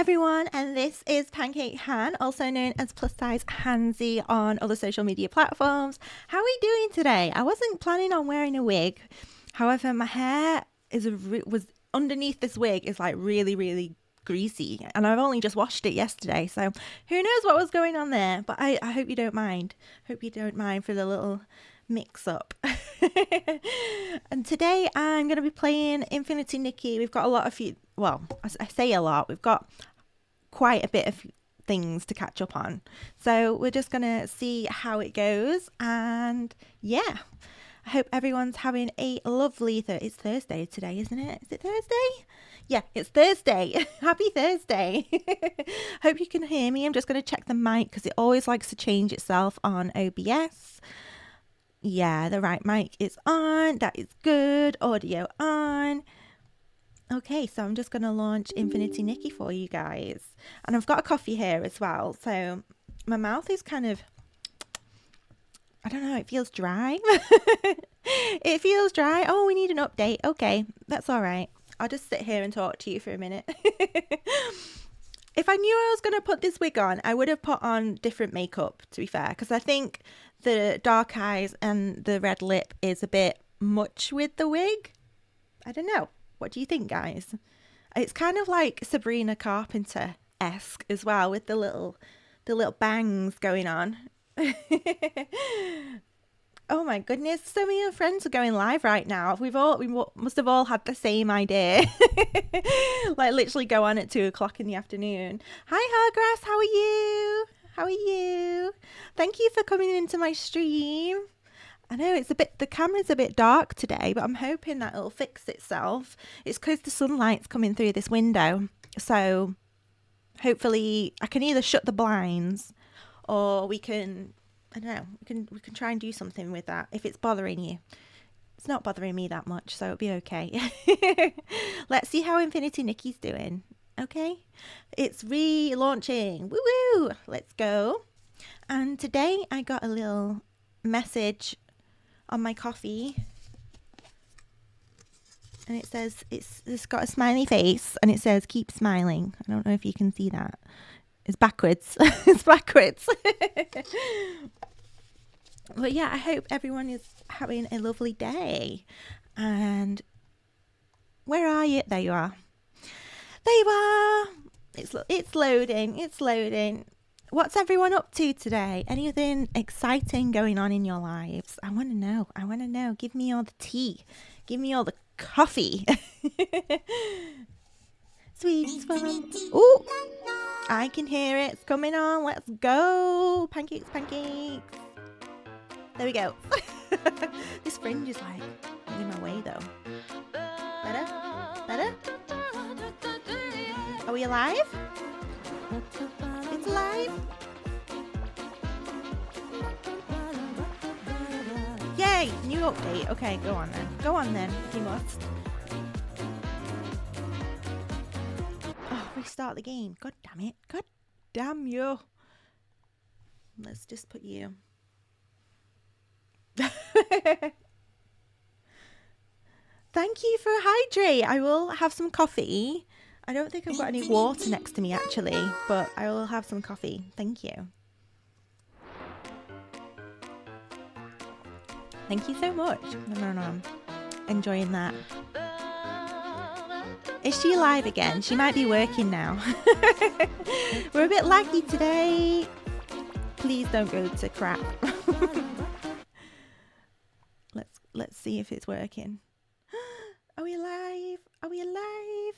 everyone, and this is Pancake Han, also known as Plus Size Hansie on other social media platforms. How are we doing today? I wasn't planning on wearing a wig. However, my hair was underneath this wig is like really greasy, and I've only just washed it yesterday, so who knows what was going on there. But I hope you don't mind. Hope you don't mind for the little mix up. And today I'm going to be playing Infinity Nikki. We've got a lot of I say a lot, we've got quite a bit of things to catch up on, so we're just going to see how it goes. And yeah, I hope everyone's having a lovely it's Thursday today, isn't it? Is it Thursday? Yeah, it's Thursday. Happy Thursday. Hope you can hear me. I'm just going to check the mic because it always likes to change itself on OBS. Yeah, the right mic is on. That is good. Audio on. Okay, so I'm just going to launch Infinity Nikki for you guys. And I've got a coffee here as well. So my mouth is kind of, I don't know, it feels dry. It feels dry. Oh, we need an update. Okay, that's all right. I'll just sit here and talk to you for a minute. If I knew I was going to put this wig on, I would have put on different makeup, to be fair, because I think the dark eyes and the red lip is a bit much with the wig. I don't know. What do you think, guys? It's kind of like Sabrina Carpenter-esque as well, with the little bangs going on. Oh my goodness, so many of friends are going live right now. We must have all had the same idea. Like literally go on at 2:00 in the afternoon. Hi Hargrass, how are you? How are you? Thank you for coming into my stream. I know the camera's a bit dark today, but I'm hoping that it'll fix itself. It's because the sunlight's coming through this window. So hopefully I can either shut the blinds or we can, I don't know, we can try and do something with that if it's bothering you. It's not bothering me that much, so it'll be okay. Let's see how Infinity Nikki's doing. Okay, it's relaunching. Woo woo! Let's go. And today I got a little message on my coffee, and it says it's got a smiley face, and it says keep smiling. I don't know if you can see that. It's backwards. It's backwards. But yeah, I hope everyone is having a lovely day. And where are you? There you are. There you are. It's loading. It's loading. What's everyone up to today? Anything exciting going on in your lives? I want to know. I want to know. Give me all the tea. Give me all the coffee. Sweets from... Ooh! I can hear it. It's coming on. Let's go. Pancakes, pancakes. There we go. This fringe is like in my way though. Better? Better? Are we alive? It's alive? Yay! New update. Okay, go on then. Go on then, if you must. Oh, restart the game. God damn it. God damn you. Let's just put you. Thank you for hydrate. I will have some coffee. I don't think I've got any water next to me actually, but I will have some coffee. Thank you. Thank you so much. No. I'm enjoying that. Is she live again? She might be working now. We're a bit laggy today. Please don't go to crap. Let's see if it's working. Are we alive? Are we alive?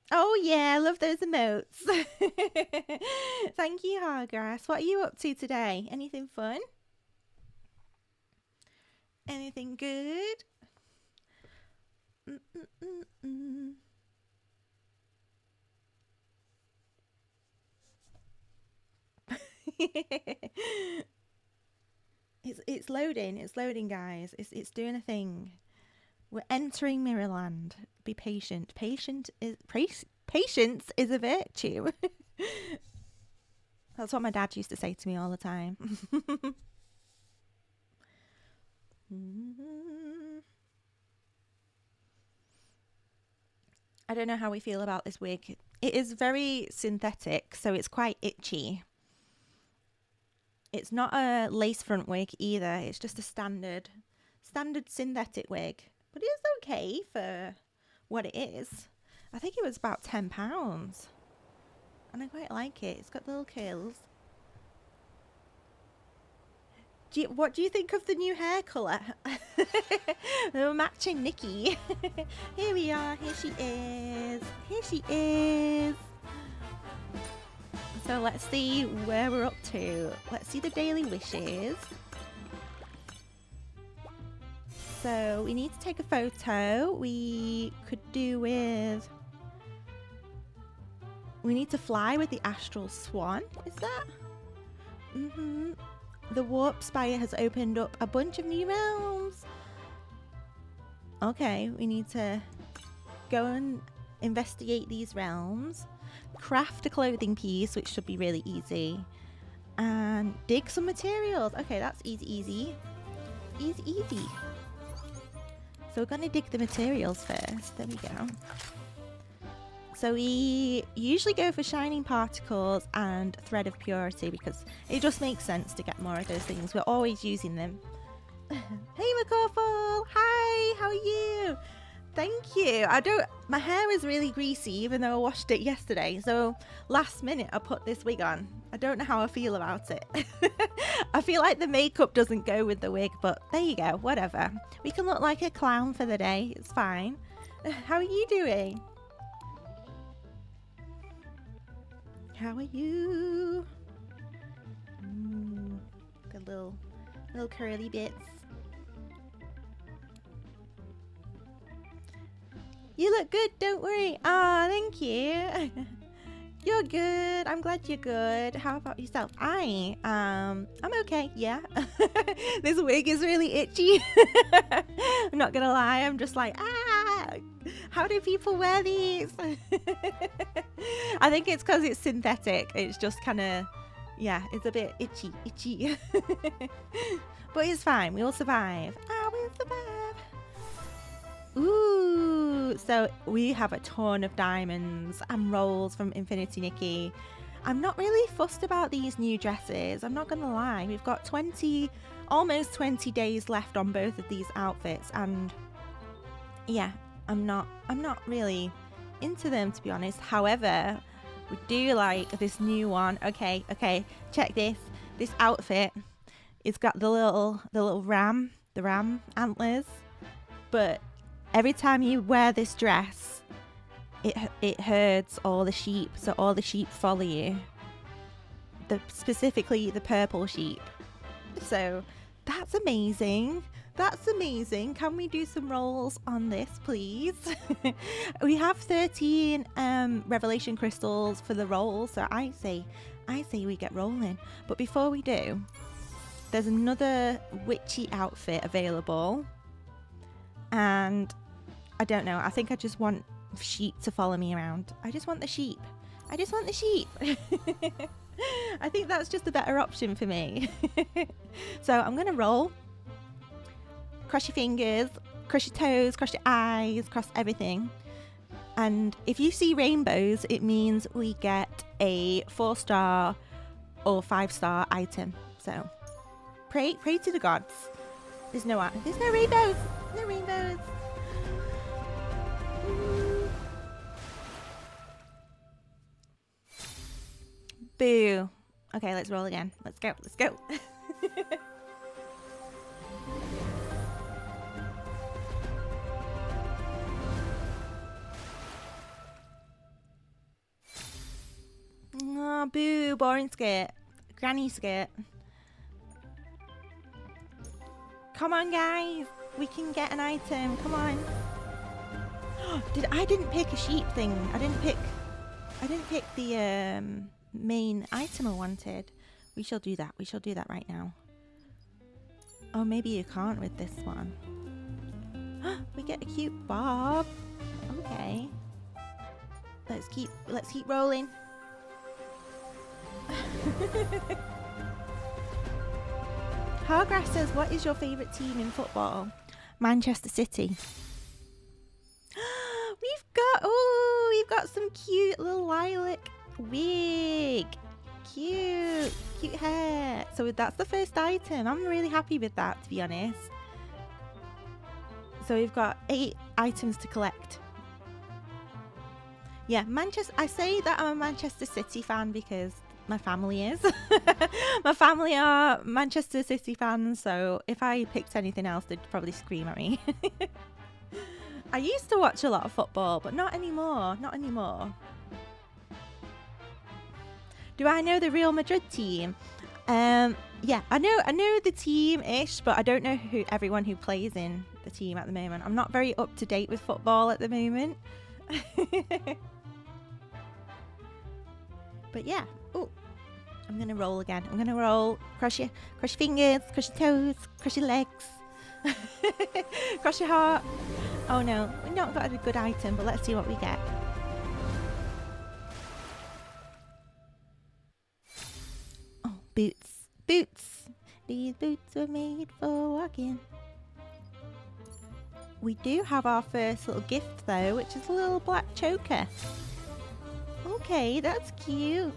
Oh yeah, I love those emotes. Thank you, Hargrass. What are you up to today? Anything fun? Anything good? It's loading. It's loading, guys. It's doing a thing. We're entering Mirrorland. Be patient. Patience is a virtue. That's what my dad used to say to me all the time. I don't know how we feel about this wig. It is very synthetic, so it's quite itchy. It's not a lace front wig either. It's just a standard synthetic wig. But it's okay for what it is. I think it was about £10. And I quite like it. It's got little curls. What do you think of the new hair colour? We're matching Nikki. Here we are. Here she is. Here she is. So let's see where we're up to. Let's see the daily wishes. So we need to take a photo. We could do with... We need to fly with the Astral Swan. Is that? Mm-hmm. The Warp Spire has opened up a bunch of new realms. Okay, we need to go and investigate these realms. Craft a clothing piece, which should be really easy. And dig some materials. Okay, that's easy. Easy. So we're going to dig the materials first. There we go. So we usually go for Shining Particles and Thread of Purity because it just makes sense to get more of those things. We're always using them. Hey McCawful! Hi! How are you? Thank you. My hair is really greasy even though I washed it yesterday. So last minute I put this wig on. I don't know how I feel about it. I feel like the makeup doesn't go with the wig, but there you go. Whatever. We can look like a clown for the day. It's fine. How are you doing? How are you? Got little curly bits. You look good, don't worry. Ah, thank you. You're good. I'm glad you're good. How about yourself? I'm okay. Yeah. This wig is really itchy. I'm not gonna lie. I'm just like, how do people wear these? I think it's because it's synthetic. It's just kind of, yeah, it's a bit itchy. But it's fine. We'll survive. We'll survive. Ooh, so we have a ton of diamonds and rolls from Infinity Nikki. I'm not really fussed about these new dresses. I'm not gonna lie. We've got almost 20 days left on both of these outfits, and yeah, I'm not really into them, to be honest. However, we do like this new one. Okay, check this. This outfit, it's got the little ram antlers, but every time you wear this dress, it herds all the sheep, so all the sheep follow you. Specifically the purple sheep. So that's amazing. That's amazing. Can we do some rolls on this, please? We have 13 revelation crystals for the rolls, so I say we get rolling. But before we do, there's another witchy outfit available. And I don't know, I think I just want sheep to follow me around. I just want the sheep. I think that's just a better option for me. So I'm going to roll. Cross your fingers, cross your toes, cross your eyes, cross everything. And if you see rainbows, it means we get a 4-star or 5-star item. So pray to the gods. There's no rainbows. No rainbows. Boo. Okay, let's roll again. Let's go. Oh, boo. Boring skirt. Granny skirt. Come on, guys. We can get an item. Come on. I didn't pick a sheep thing. I didn't pick the main item I wanted. We shall do that. We shall do that right now. Oh, maybe you can't with this one. We get a cute bob. Okay. Let's keep rolling. Hargrass says, what is your favourite team in football? Manchester City. we've got some cute little lilac wig. Cute hair. So that's the first item. I'm really happy with that, to be honest. So we've got 8 items to collect. Yeah, Manchester. I say that I'm a Manchester City fan because my family is. My family are Manchester City fans, so if I picked anything else, they'd probably scream at me. I used to watch a lot of football, but not anymore. Not anymore. Do I know the Real Madrid team? Yeah, I know the team-ish, but I don't know everyone who plays in the team at the moment. I'm not very up to date with football at the moment. But yeah. Oh, I'm gonna roll again. I'm gonna roll. Cross your fingers, cross your toes, cross your legs, cross your heart. Oh no, we've not got a good item, but let's see what we get. Oh, boots. Boots. These boots were made for walking. We do have our first little gift though, which is a little black choker. Okay, that's cute.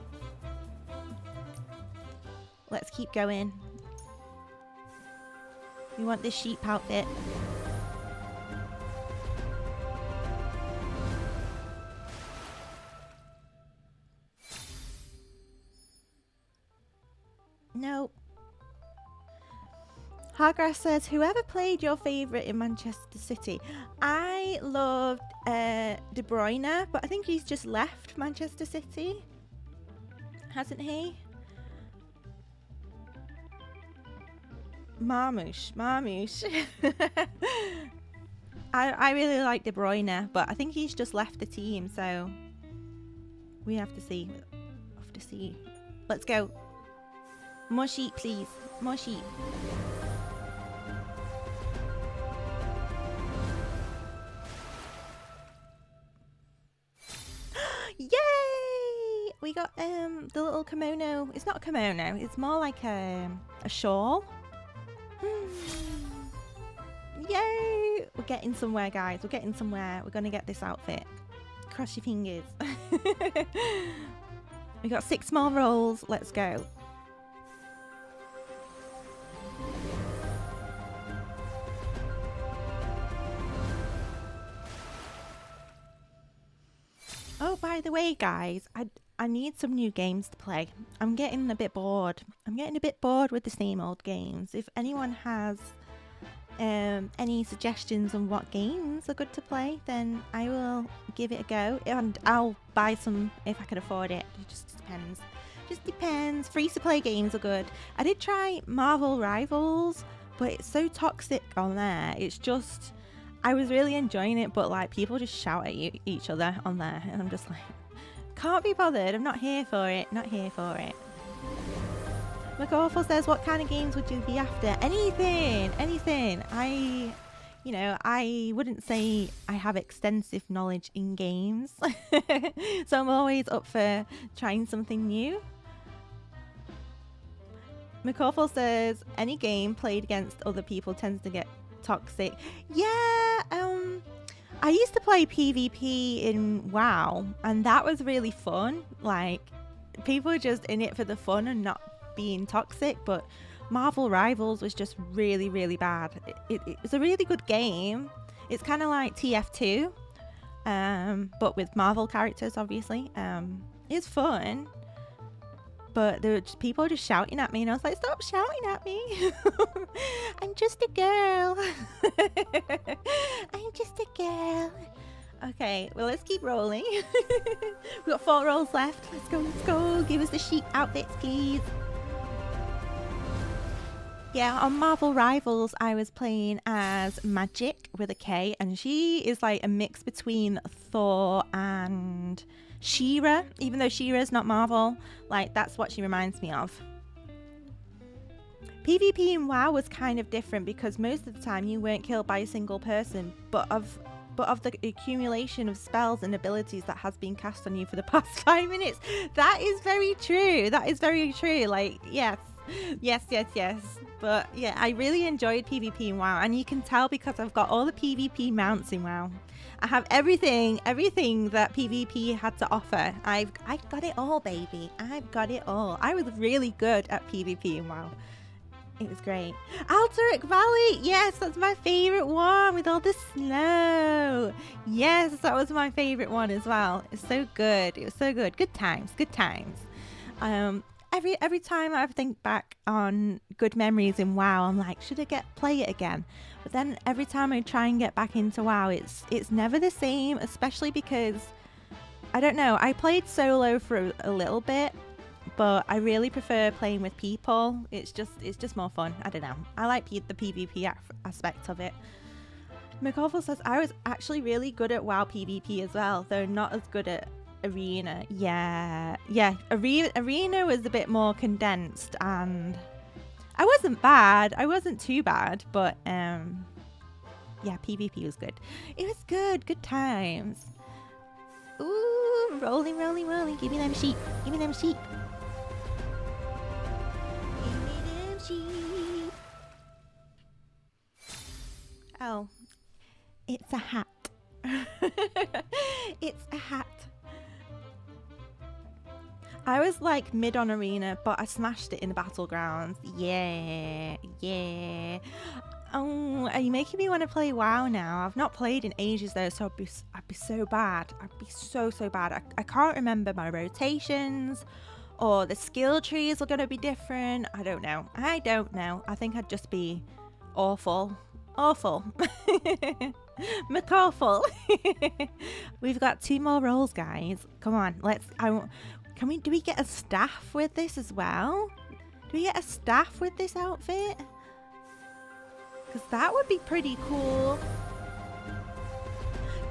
Let's keep going. We want this sheep outfit. No. Hargrass says, whoever played your favourite in Manchester City? I loved De Bruyne, but I think he's just left Manchester City. Hasn't he? Marmoush. I really like De Bruyne, but I think he's just left the team, so we have to see. Let's go. More sheep, please. More sheep. Yay! We got the little kimono. It's not a kimono. It's more like a shawl. Yay! We're getting somewhere, guys. We're getting somewhere. We're gonna get this outfit. Cross your fingers. We got 6 more rolls. Let's go. Oh, by the way, guys, I need some new games to play. I'm getting a bit bored. With the same old games. If anyone has any suggestions on what games are good to play, then I will give it a go. And I'll buy some if I can afford it. It just depends. Free-to-play games are good. I did try Marvel Rivals, but it's so toxic on there. It's just... I was really enjoying it, but like people just shout at each other on there, and I'm just like, can't be bothered. I'm not here for it. McAwful says, what kind of games would you be after? Anything. I wouldn't say I have extensive knowledge in games, so I'm always up for trying something new. McAwful says, any game played against other people tends to get toxic. Yeah, I used to play PvP in WoW, and that was really fun. Like, people were just in it for the fun and not being toxic, but Marvel Rivals was just really, really bad. It was a really good game. It's kind of like TF2, but with Marvel characters, obviously. It's fun. But there were just people just shouting at me, and I was like, stop shouting at me. I'm just a girl. Okay, well, let's keep rolling. We've got 4 rolls left. Let's go. Give us the sheep outfits, please. Yeah, on Marvel Rivals, I was playing as Magik with a K, and she is like a mix between Thor and She-Ra, even though She-Ra's not Marvel. Like, that's what she reminds me of. PvP in WoW was kind of different because most of the time you weren't killed by a single person, but of the accumulation of spells and abilities that has been cast on you for the past 5 minutes. That is very true. Like, yes. But yeah, I really enjoyed PvP in WoW, and you can tell because I've got all the PvP mounts in WoW. I have everything that PvP had to offer. I got it all, baby. I've got it all. I was really good at PvP in WoW. It was great. Alterac Valley. Yes, that's my favorite one with all the snow. Yes, that was my favorite one as well. It's so good. It was so good. Good times. Good times. Every time I think back on good memories in WoW, I'm like, should I play it again? But then every time I try and get back into WoW, it's never the same, especially because I don't know. I played solo for a little bit, but I really prefer playing with people. It's just more fun. I don't know. I like the PvP aspect of it. McAwful says, I was actually really good at WoW PvP as well, though not as good at Arena. Yeah. Arena was a bit more condensed, and I wasn't bad. I wasn't too bad, but yeah, PvP was good. It was good. Good times. Ooh, rolling. Give me them sheep. Give me them sheep. Oh, it's a hat. It's a hat. I was like mid on Arena, but I smashed it in the Battlegrounds. Yeah. Oh, are you making me want to play WoW now? I've not played in ages though, so I'd be so bad. I'd be so bad. I can't remember my rotations, or the skill trees are going to be different. I don't know. I think I'd just be awful. McAwful. We've got 2 more rolls, guys. Come on, do we get a staff with this as well? Do we get a staff with this outfit? Because that would be pretty cool.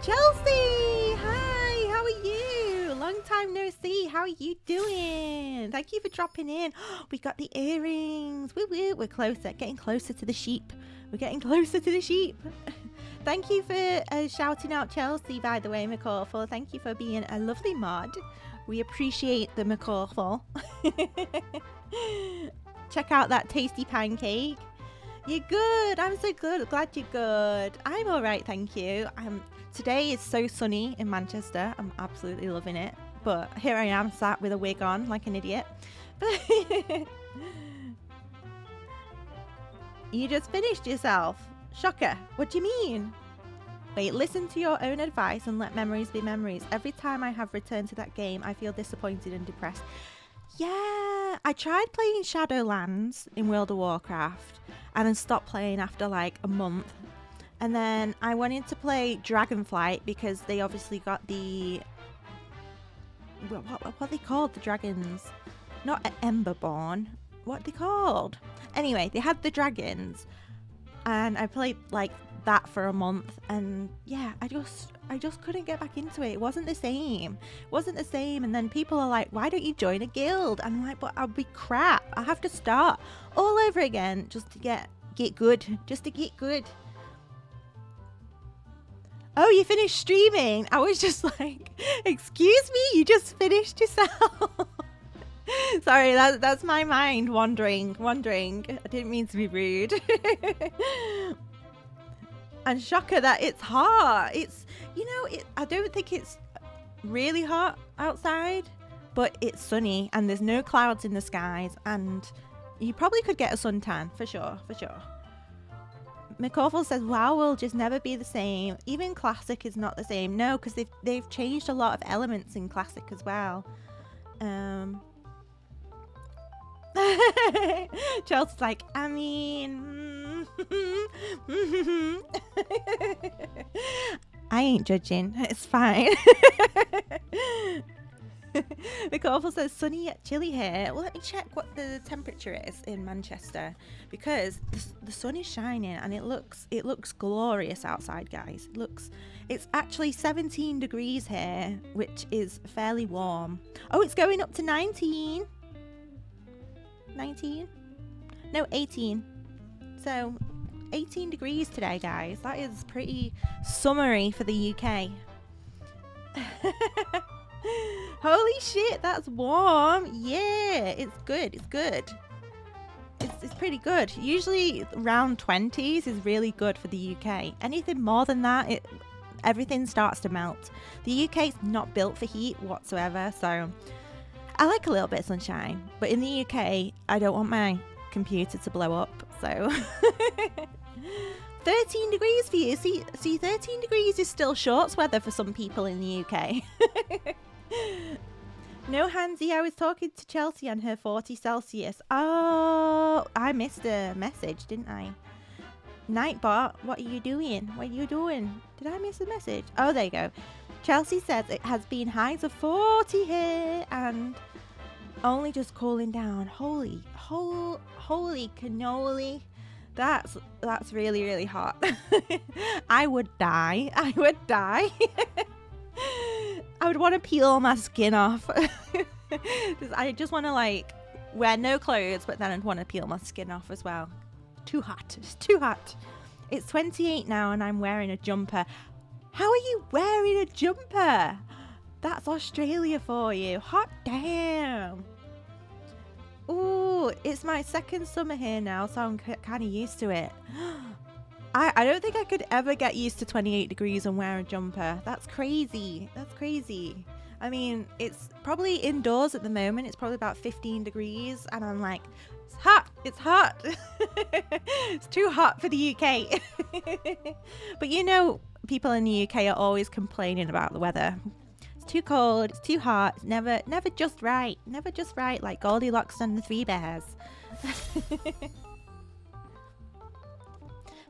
Chelsea! Hi, how are you? Long time no see. How are you doing? Thank you for dropping in. We got the earrings. Woo woo. We're closer. Getting closer to the sheep. We're getting closer to the sheep. Thank you for shouting out Chelsea, by the way, McAwful. Thank you for being a lovely mod. We appreciate the McAwful. Check out that tasty pancake. You're good. I'm so good. Glad you're good. I'm all right, thank you. Today is so sunny in Manchester. I'm absolutely loving it. But here I am sat with a wig on like an idiot. You just finished yourself. Shocker. What do you mean? Wait, listen to your own advice and let memories be memories. Every time I have returned to that game, I feel disappointed and depressed. Yeah, I tried playing Shadowlands in World of Warcraft and then stopped playing after like a month. And then I wanted to play Dragonflight because they obviously got the... What are they called? The dragons. Not Emberborn. What are they called? Anyway, they had the dragons. And I played like that for a month, and yeah, I just couldn't get back into it. It wasn't the same. And then people are like, why don't you join a guild? And I'm like, but I'll be crap. I have to start all over again just to get good. Oh, you finished streaming? I was just like, excuse me, you just finished yourself. Sorry, that's my mind wandering. I didn't mean to be rude. And shocker that it's hot. It's, I don't think it's really hot outside, but it's sunny and there's no clouds in the skies, and you probably could get a suntan for sure. McAwful says, WoW will just never be the same. Even Classic is not the same. No, because they've changed a lot of elements in Classic as well. Chelsea's like, I mean, I ain't judging. It's fine. McAwful says, sunny yet chilly here. Well, let me check what the temperature is in Manchester, because the sun is shining and it looks glorious outside, guys. It's actually 17 degrees here, which is fairly warm. Oh, it's going up to 19. 18. So 18 degrees today, guys. That is pretty summery for the UK. Holy shit, that's warm. Yeah, it's good. It's pretty good. Usually around 20s is really good for the UK. Anything more than that, everything starts to melt. The UK is not built for heat whatsoever, so I like a little bit of sunshine, but in the UK, I don't want my computer to blow up, so 13 degrees for you. See, 13 degrees is still shorts weather for some people in the UK. No, Hansi, I was talking to Chelsea on her 40 Celsius. Oh, I missed a message, didn't I? Nightbot, what are you doing? What are you doing? Did I miss a message? Oh, there you go. Chelsea says it has been highs of 40 here and only just cooling down. Holy cannoli. That's really, really hot. I would die. I would want to peel my skin off. I just want to like wear no clothes, but then I'd want to peel my skin off as well. Too hot. It's too hot. It's 28 now and I'm wearing a jumper. How are you wearing a jumper? That's Australia for you. Hot damn. Ooh, it's my second summer here now, so I'm kind of used to it. I don't think I could ever get used to 28 degrees and wear a jumper. That's crazy. That's crazy. I mean, it's probably indoors at the moment. It's probably about 15 degrees. And I'm like, it's hot. It's hot. It's too hot for the UK. But you know, people in the UK are always complaining about the weather. It's too cold. It's too hot. It's never just right. Never just right, like Goldilocks and the Three Bears.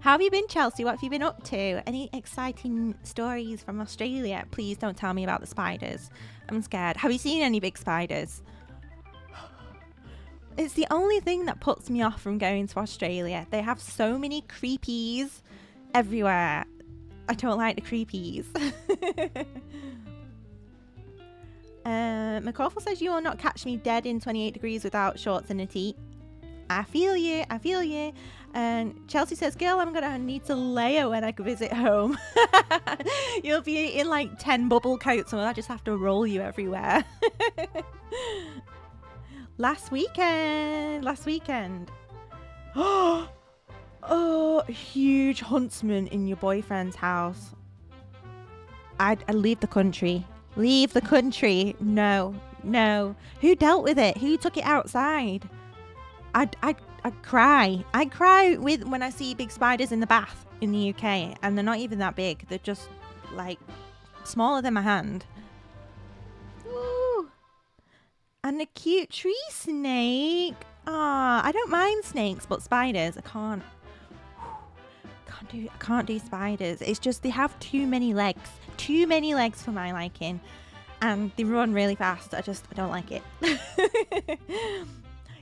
How have you been, Chelsea? What have you been up to? Any exciting stories from Australia? Please don't tell me about the spiders. I'm scared. Have you seen any big spiders? It's the only thing that puts me off from going to Australia. They have so many creepies everywhere. I don't like the creepies. McCawful says you will not catch me dead in 28 degrees without shorts and a tee. I feel you. And Chelsea says, girl, I'm gonna need to layer when I visit home. You'll be in like 10 bubble coats and I just have to roll you everywhere. Last weekend. Oh, huge huntsman in your boyfriend's house. I'd leave the country. No. Who dealt with it? Who took it outside? I'd cry. I cry when I see big spiders in the bath in the UK, and they're not even that big. They're just like smaller than my hand. Ooh. And a cute tree snake. Ah, I don't mind snakes, but spiders, I can't do spiders. It's just they have too many legs for my liking, and they run really fast. I don't like it.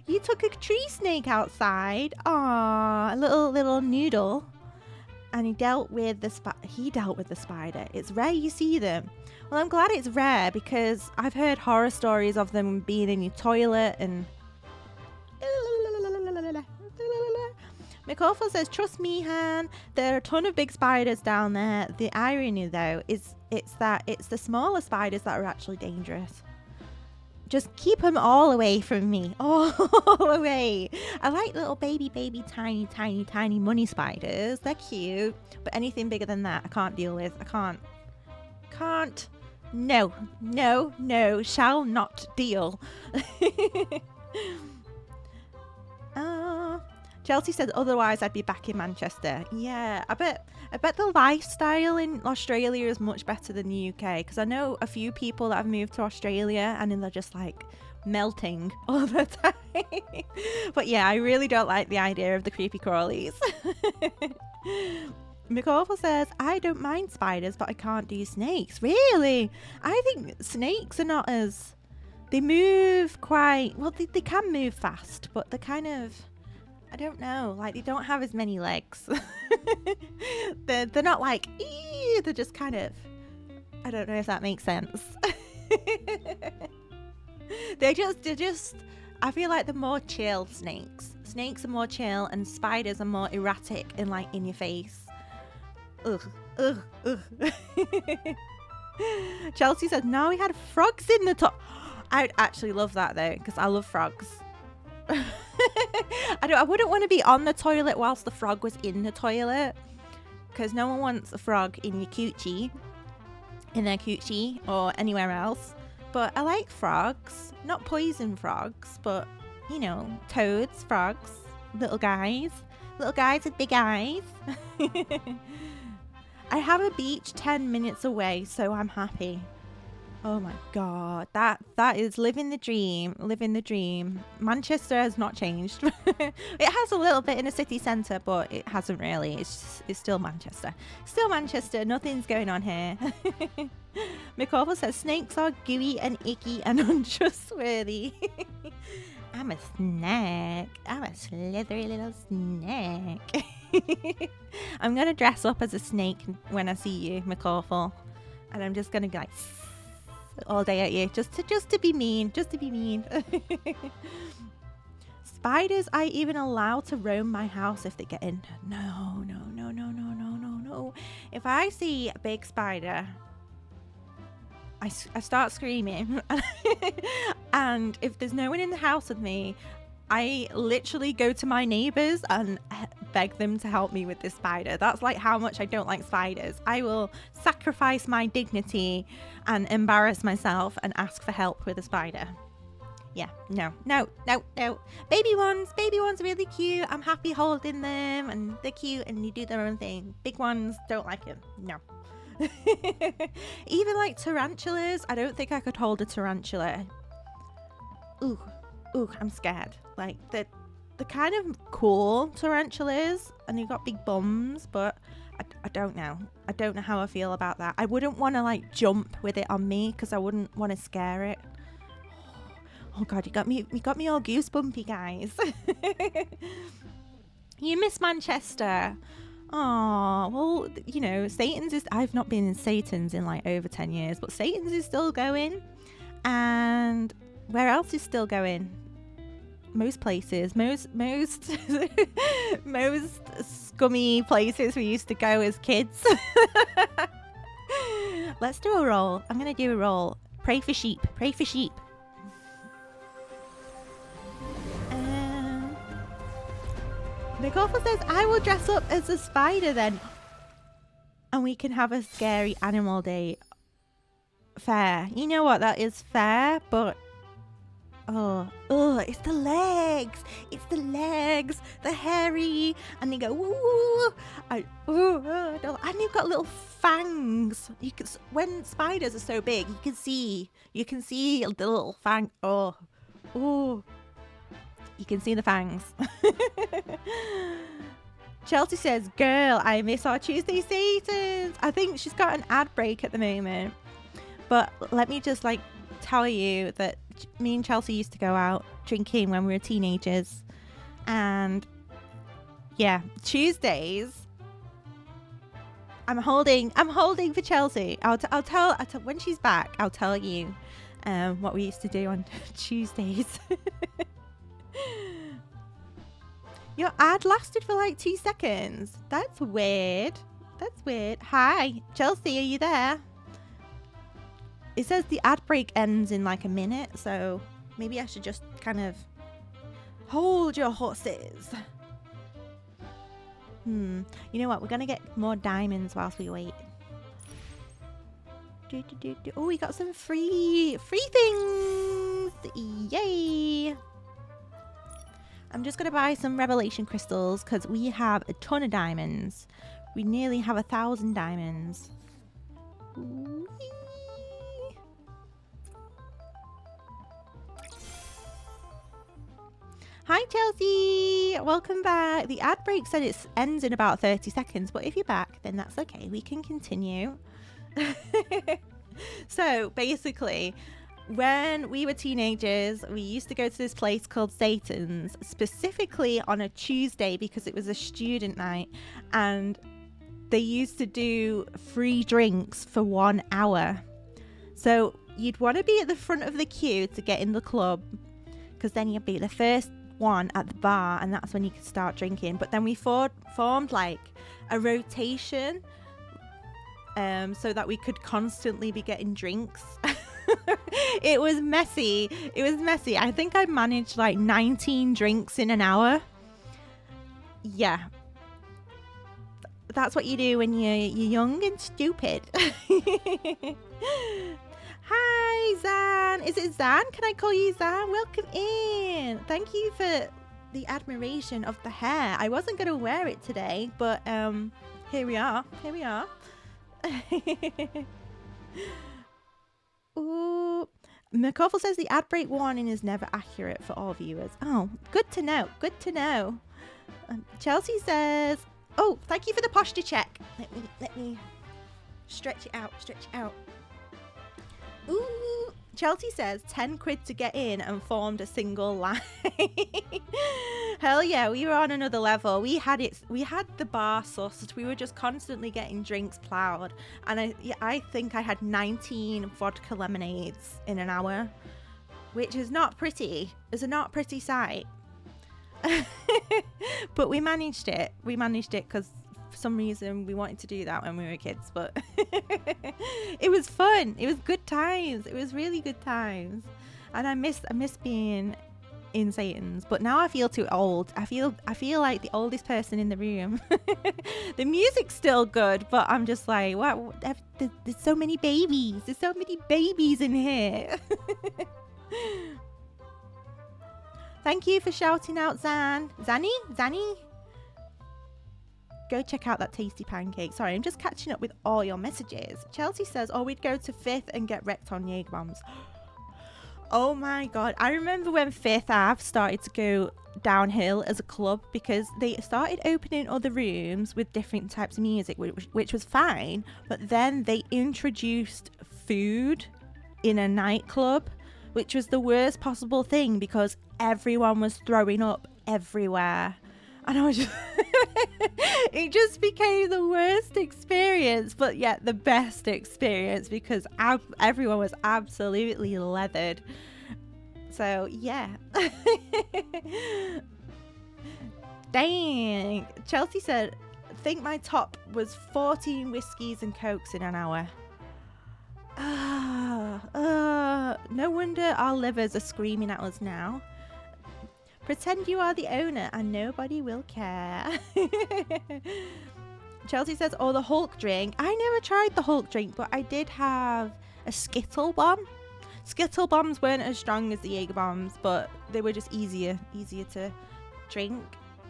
You took a tree snake outside. Aww, a little noodle. And he dealt with the spider. It's rare you see them. Well, I'm glad it's rare because I've heard horror stories of them being in your toilet and... McAuliffe says, trust me, Han, there are a ton of big spiders down there. The irony, though, is it's the smaller spiders that are actually dangerous. Just keep them all away from me. All away. I like little baby, tiny money spiders. They're cute. But anything bigger than that, I can't deal with. I can't. No. Shall not deal. Chelsea said otherwise I'd be back in Manchester. Yeah, I bet the lifestyle in Australia is much better than the UK, because I know a few people that have moved to Australia and then they're just like melting all the time. But yeah, I really don't like the idea of the creepy crawlies. McAuliffe says, I don't mind spiders, but I can't do snakes. Really? I think snakes are not as... They move quite... Well, they can move fast, but they're kind of... I don't know, like they don't have as many legs. they're not like, ee, they're just kind of, I don't know if that makes sense. they're just, I feel like they're more chill snakes. Snakes are more chill and spiders are more erratic and like in your face. Ugh. Chelsea said, no, we had frogs in the top. I'd actually love that though, because I love frogs. I wouldn't want to be on the toilet whilst the frog was in the toilet, because no one wants a frog in your coochie, in their coochie or anywhere else. But I like frogs, not poison frogs, but you know, toads, frogs, little guys with big eyes. I have a beach 10 minutes away, so I'm happy. Oh my god, that is living the dream. Manchester has not changed. It has a little bit in a city centre, but it hasn't really. It's still Manchester. Nothing's going on here. McCorville says snakes are gooey and icky and untrustworthy. I'm a snake. I'm a slithery little snake. I'm gonna dress up as a snake when I see you, McCorville, and I'm just gonna go like all day at you, just to be mean, Spiders are even allowed to roam my house if they get in? No. If I see a big spider, I start screaming. And if there's no one in the house with me, I literally go to my neighbours and beg them to help me with this spider. That's like how much I don't like spiders. I will sacrifice my dignity and embarrass myself and ask for help with a spider. Yeah, no. Baby ones are really cute. I'm happy holding them and they're cute and they do their own thing. Big ones, don't like them. No. Even like tarantulas, I don't think I could hold a tarantula. Ooh, I'm scared. Like the kind of cool tarantulas, and they've got big bums, but I don't know. I don't know how I feel about that. I wouldn't want to like jump with it on me because I wouldn't want to scare it. Oh god, you got me all goosebumpy, guys. You miss Manchester. Oh, well, you know, Satan's is... I've not been in Satan's in like over 10 years, but Satan's is still going. And where else is still going? Most places. Most scummy places we used to go as kids. Let's do a roll. I'm going to do a roll. Pray for sheep. McCorville says, I will dress up as a spider then. And we can have a scary animal day. Fair. You know what? That is fair, but... Oh, it's the legs. They're hairy. And they go, woo. And you've got little fangs. When spiders are so big, you can see the little fang. Oh. You can see the fangs. Chelsea says, girl, I miss our Tuesday Satans. I think she's got an ad break at the moment. But let me just like tell you that me and Chelsea used to go out drinking when we were teenagers. And yeah, Tuesdays, I'm holding for Chelsea. I'll tell when she's back, I'll tell you what we used to do on Tuesdays. Your ad lasted for like 2 seconds. That's weird. Hi, Chelsea, are you there? It says the ad break ends in like a minute, so maybe I should just kind of hold your horses. You know what? We're going to get more diamonds whilst we wait. Oh, we got some free things. Yay. I'm just going to buy some revelation crystals because we have a ton of diamonds. We nearly have 1,000 diamonds. Whee! Hi Chelsea, welcome back. The ad break said it ends in about 30 seconds, but if you're back, then that's okay. We can continue. So basically, when we were teenagers, we used to go to this place called Satan's, specifically on a Tuesday because it was a student night, and they used to do free drinks for 1 hour. So you'd want to be at the front of the queue to get in the club, because then you'd be the first one at the bar, and that's when you could start drinking. But then we formed like a rotation, so that we could constantly be getting drinks. It was messy. I think I managed like 19 drinks in an hour. Yeah. that's what you do when you're young and stupid. Hi, Zan. Is it Zan? Can I call you Zan? Welcome in. Thank you for the admiration of the hair. I wasn't going to wear it today, but here we are. Here we are. Ooh. McCoffle says the ad break warning is never accurate for all viewers. Oh, good to know. Good to know. Chelsea says, oh, thank you for the posture check. Let me stretch it out. Stretch it out. Ooh. Chelsea says 10 quid to get in and formed a single line. Hell yeah, we were on another level. We had the bar sussed. We were just constantly getting drinks plowed. And I think I had 19 vodka lemonades in an hour, which is not pretty. It's a not pretty sight. But we managed it. We managed it because for some reason we wanted to do that when we were kids, but it was fun. It was good times. It was really good times. And I miss being in Satan's, but now I feel too old. I feel like the oldest person in the room. The music's still good, but I'm just like, wow, there's so many babies. There's so many babies in here. Thank you for shouting out, Zan. Zanny? Go check out that tasty pancake. Sorry, I'm just catching up with all your messages. Chelsea says, oh, we'd go to Fifth and get wrecked on Jaeger bombs. Oh my God. I remember when Fifth Ave started to go downhill as a club because they started opening other rooms with different types of music, which was fine. But then they introduced food in a nightclub, which was the worst possible thing because everyone was throwing up everywhere. And I was just it just became the worst experience, but yet the best experience because everyone was absolutely leathered. So, yeah. Dang. Chelsea said, I think my top was 14 whiskeys and cokes in an hour. No wonder our livers are screaming at us now. Pretend you are the owner and nobody will care. Chelsea says, oh, the Hulk drink. I never tried the Hulk drink, but I did have a Skittle bomb. Skittle bombs weren't as strong as the Jaeger bombs, but they were just easier to drink.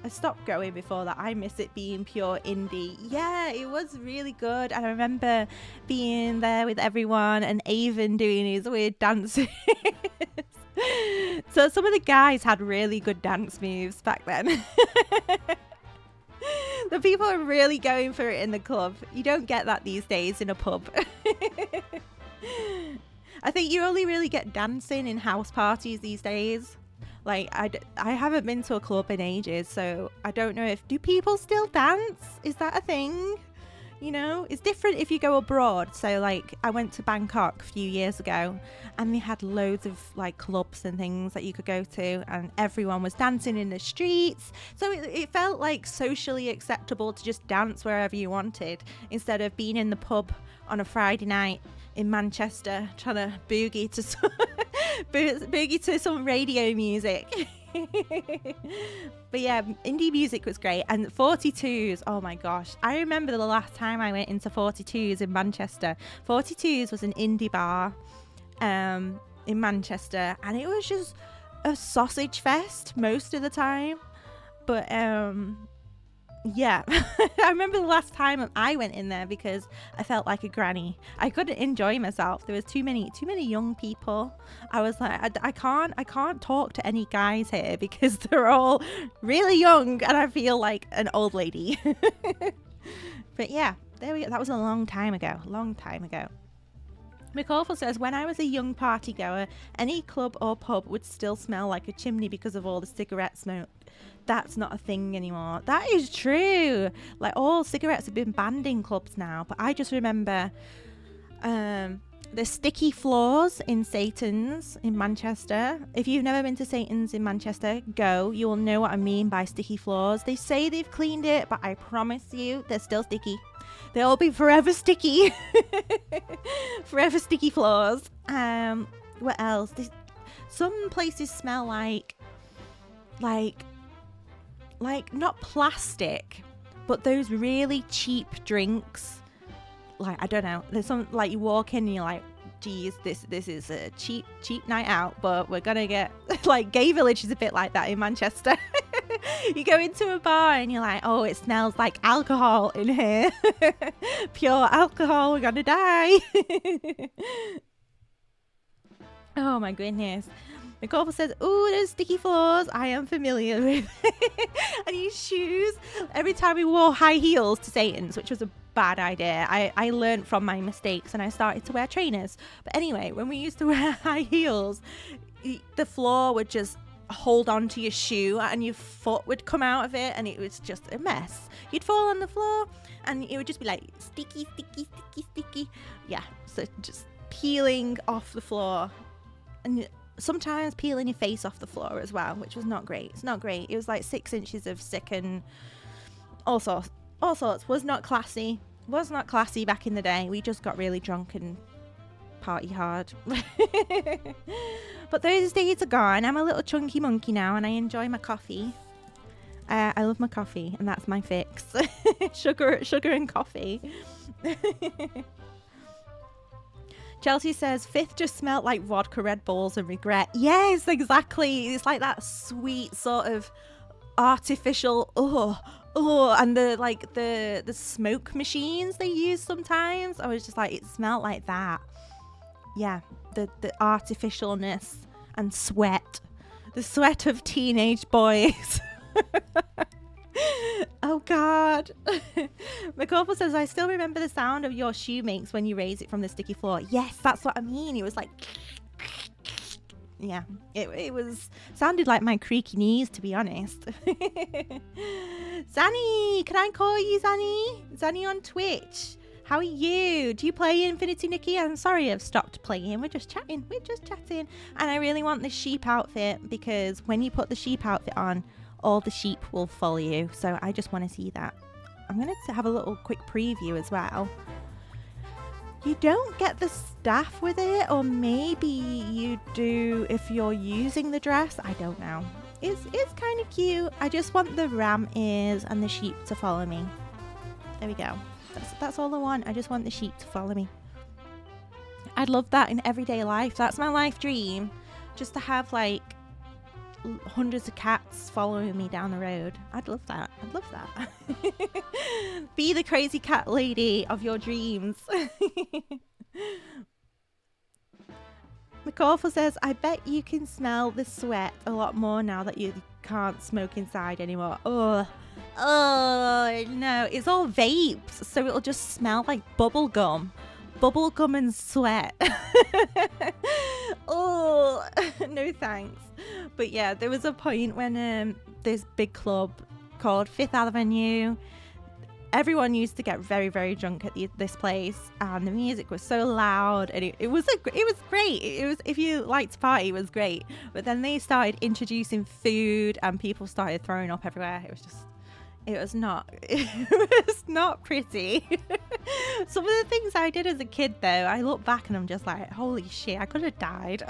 I stopped going before that. I miss it being pure indie. Yeah, it was really good. And I remember being there with everyone and Avon doing his weird dances. So some of the guys had really good dance moves back then. The people are really going for it in the club. You don't get that these days in a pub. I think you only really get dancing in house parties these days. Like, I haven't been to a club in ages, so I don't know do people still dance? Is that a thing? You know, it's different if you go abroad. So, like, I went to Bangkok a few years ago and they had loads of, like, clubs and things that you could go to and everyone was dancing in the streets. So it felt, like, socially acceptable to just dance wherever you wanted instead of being in the pub on a Friday night in Manchester trying to boogie to some radio music. But yeah, indie music was great. And 42s, oh my gosh, I remember the last time I went into 42s in Manchester. 42s was an indie bar in Manchester and it was just a sausage fest most of the time. But yeah, I remember the last time I went in there because I felt like a granny. I couldn't enjoy myself. There was too many young people. I was like, I can't talk to any guys here because they're all really young and I feel like an old lady. But yeah, there we go. That was a long time ago. McAwful says, when I was a young party goer, any club or pub would still smell like a chimney because of all the cigarette smoke. That's not a thing anymore. That is true. Like, all cigarettes have been banned in clubs now, but I just remember the sticky floors in Satan's in Manchester. If you've never been to Satan's in Manchester, go. You will know what I mean by sticky floors. They say they've cleaned it, but I promise you they're still sticky. They'll be forever sticky. Forever sticky floors. What else? Some places smell like not plastic, But those really cheap drinks, like, I don't know, there's some, like, you walk in and you're like, geez, this is a cheap night out, but we're gonna get, like, Gay Village is a bit like that in Manchester. You go into a bar and you're like, oh, it smells like alcohol in here. Pure alcohol, we're gonna die. Oh my goodness. McCorville says, oh, those sticky floors I am familiar with. And his shoes, every time we wore high heels to Satan's, which was a bad idea. I learned from my mistakes and I started to wear trainers. But anyway, when we used to wear high heels, the floor would just hold on to your shoe and your foot would come out of it, and it was just a mess. You'd fall on the floor and it would just be like sticky. Yeah, so just peeling off the floor, and sometimes peeling your face off the floor as well, which was not great. It's not great. It was like 6 inches of sick and all sorts. Was not classy back in the day. We just got really drunk and party hard. But those days are gone. I'm a little chunky monkey now and I enjoy my coffee. I love my coffee and that's my fix. sugar and coffee. Chelsea says, Fifth just smelled like vodka, Red Bulls and regret. Yes, exactly. It's like that sweet sort of artificial, and the smoke machines they use sometimes. I was just like, it smelled like that. Yeah, the artificialness and sweat. The sweat of teenage boys. Oh God. McCorville says, I still remember the sound of your shoe makes when you raise it from the sticky floor. Yes, that's what I mean. It was like, yeah, it was sounded like my creaky knees, to be honest. Zanny, can I call you Zanny? Zanny on Twitch. How are you? Do you play Infinity Nikki? I'm sorry I've stopped playing. We're just chatting. And I really want the sheep outfit, because when you put the sheep outfit on, all the sheep will follow you. So I just want to see that. I'm going to have a little quick preview as well. You don't get the staff with it, or maybe you do if you're using the dress. I don't know. It's kind of cute. I just want the ram ears and the sheep to follow me. There we go. That's all I want. I just want the sheep to follow me. I'd love that in everyday life. That's my life dream. Just to have like hundreds of cats following me down the road. I'd love that. Be the crazy cat lady of your dreams. McCorville says, I bet you can smell the sweat a lot more now that you can't smoke inside anymore. Oh no, it's all vapes, so it'll just smell like bubble gum and sweat. Oh no thanks. But yeah, there was a point when this big club called Fifth Avenue, everyone used to get very, very drunk at this place, and the music was so loud, and it was great. It was, if you liked to party, it was great. But then they started introducing food, and people started throwing up everywhere. It was not pretty. Some of the things I did as a kid, though, I look back and I'm just like, holy shit, I could have died.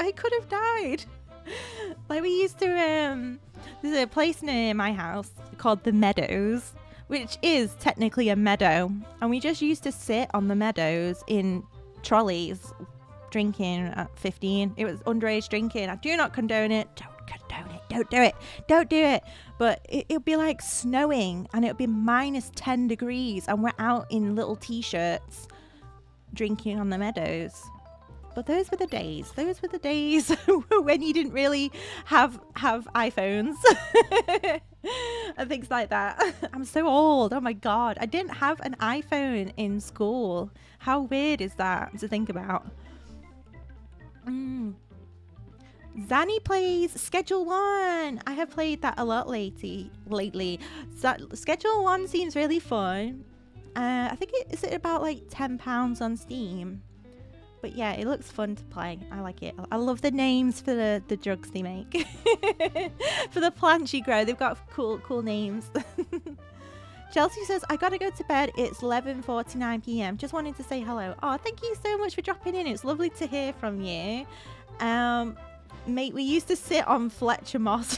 Like, we used to there's a place near my house called the Meadows, which is technically a meadow, and we just used to sit on the meadows in trolleys drinking at 15. It was underage drinking. I do not condone it. Don't do it. But it'll be like snowing and it'll be minus 10 degrees and we're out in little t-shirts drinking on the meadows. But those were the days when you didn't really have iPhones and things like that. I'm so old. Oh my God. I didn't have an iPhone in school. How weird is that to think about? Zanny plays Schedule 1. I have played that a lot lately. Schedule 1 seems really fun. I think is it about like £10 on Steam. But yeah, it looks fun to play. I like it. I love the names for the drugs they make. For the plants you grow, they've got cool names. Chelsea says, I gotta go to bed. It's 11:49 p.m. Just wanted to say hello. Oh, thank you so much for dropping in. It's lovely to hear from you. Mate, we used to sit on Fletcher Moss.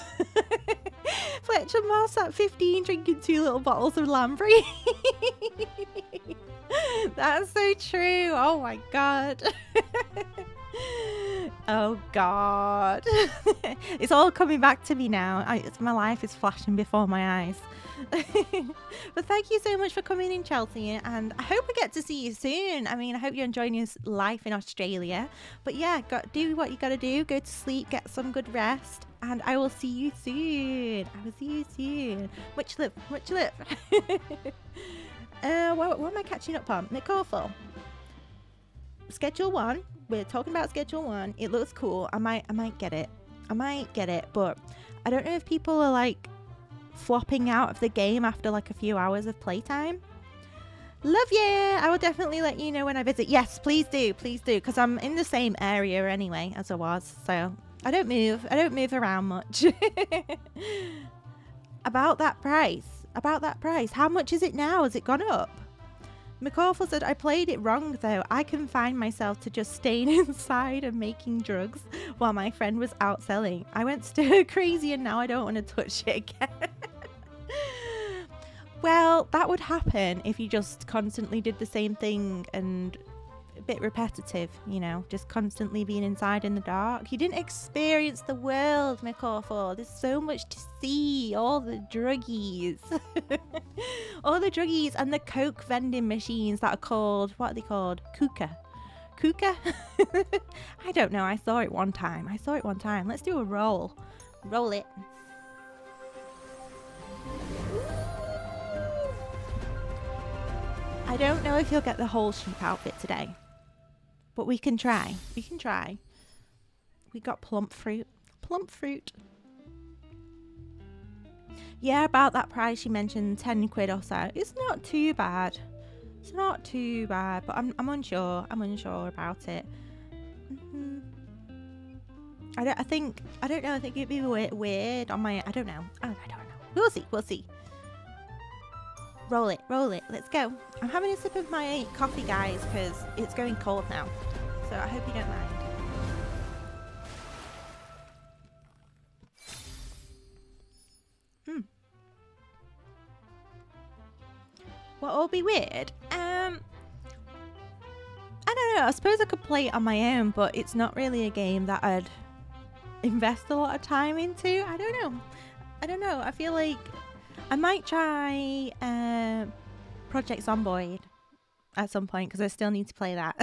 Fletcher Moss at 15 drinking 2 little bottles of Lamprey. That's so true. Oh my god. Oh god. It's all coming back to me now. My life is flashing before my eyes. But thank you so much for coming in, Chelsea, and I hope I get to see you soon. I mean, I hope you're enjoying your life in Australia. But yeah, do what you gotta do. Go to sleep, get some good rest, and I will see you soon. I will see you soon. Much love, much love. What am I catching up on? McCawthor. Schedule 1. We're talking about Schedule 1. It looks cool. I might get it. I might get it, but I don't know if people are like flopping out of the game after like a few hours of playtime. Love you. I will definitely let you know when I visit. Yes, please do, because I'm in the same area anyway as I was, so I don't move around much. About that price, how much is it now? Has it gone up? McCawthor said, I played it wrong though. I confined myself to just staying inside and making drugs while my friend was out selling. I went stir crazy and now I don't want to touch it again. Well, that would happen if you just constantly did the same thing and a bit repetitive, you know, just constantly being inside in the dark. You didn't experience the world, McCawthor. There's so much to see. All the druggies. All the druggies and the Coke vending machines that are called, what are they called? Kuka. I don't know. I saw it one time. Let's do a roll. Roll it. I don't know if you'll get the whole sheep outfit today, but we can try. We got plump fruit. Yeah, about that price you mentioned, 10 quid or so. It's not too bad, but I'm unsure about it. I don't know, I think it'd be weird on my, I don't know. We'll see. Roll it. Let's go. I'm having a sip of my coffee, guys, because it's going cold now. So I hope you don't mind. What will be weird? I don't know. I suppose I could play it on my own, but it's not really a game that I'd invest a lot of time into. I don't know. I feel like I might try Project Zomboid at some point because I still need to play that.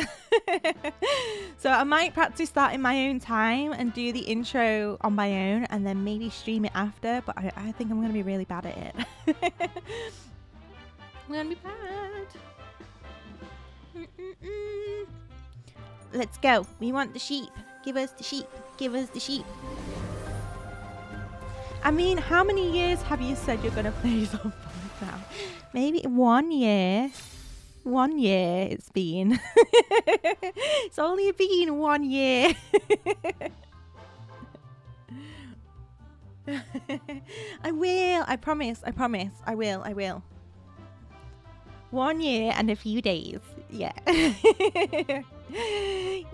So I might practice that in my own time and do the intro on my own and then maybe stream it after, but I think I'm going to be really bad at it. I'm going to be bad. Let's go. We want the sheep. Give us the sheep. I mean, how many years have you said you're going to play Zomboid now? Maybe 1 year. 1 year it's been. It's only been 1 year. I will. I promise. I will. 1 year and a few days. Yeah.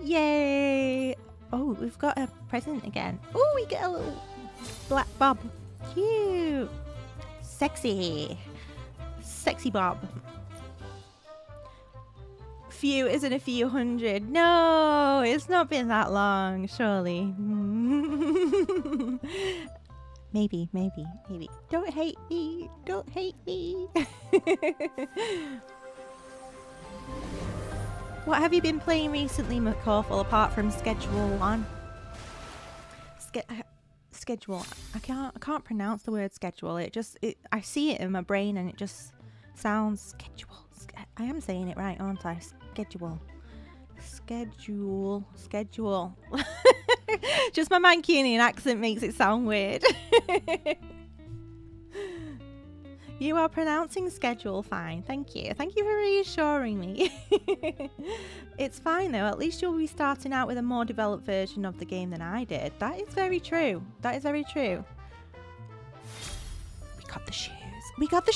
Yay. Oh, we've got a present again. Oh, we get a little black Bob. Cute. Sexy Bob. Few isn't a few hundred. No, it's not been that long, surely. Maybe. Don't hate me. What have you been playing recently, McCawthor, apart from Schedule 1? Schedule. I can't pronounce the word schedule. I see it in my brain and it just sounds schedule. I am saying it right, aren't I? Schedule. Just my Mancunian accent makes it sound weird. You are pronouncing schedule fine. Thank you for reassuring me. It's fine though. At least you'll be starting out with a more developed version of the game than I did. That is very true. We got the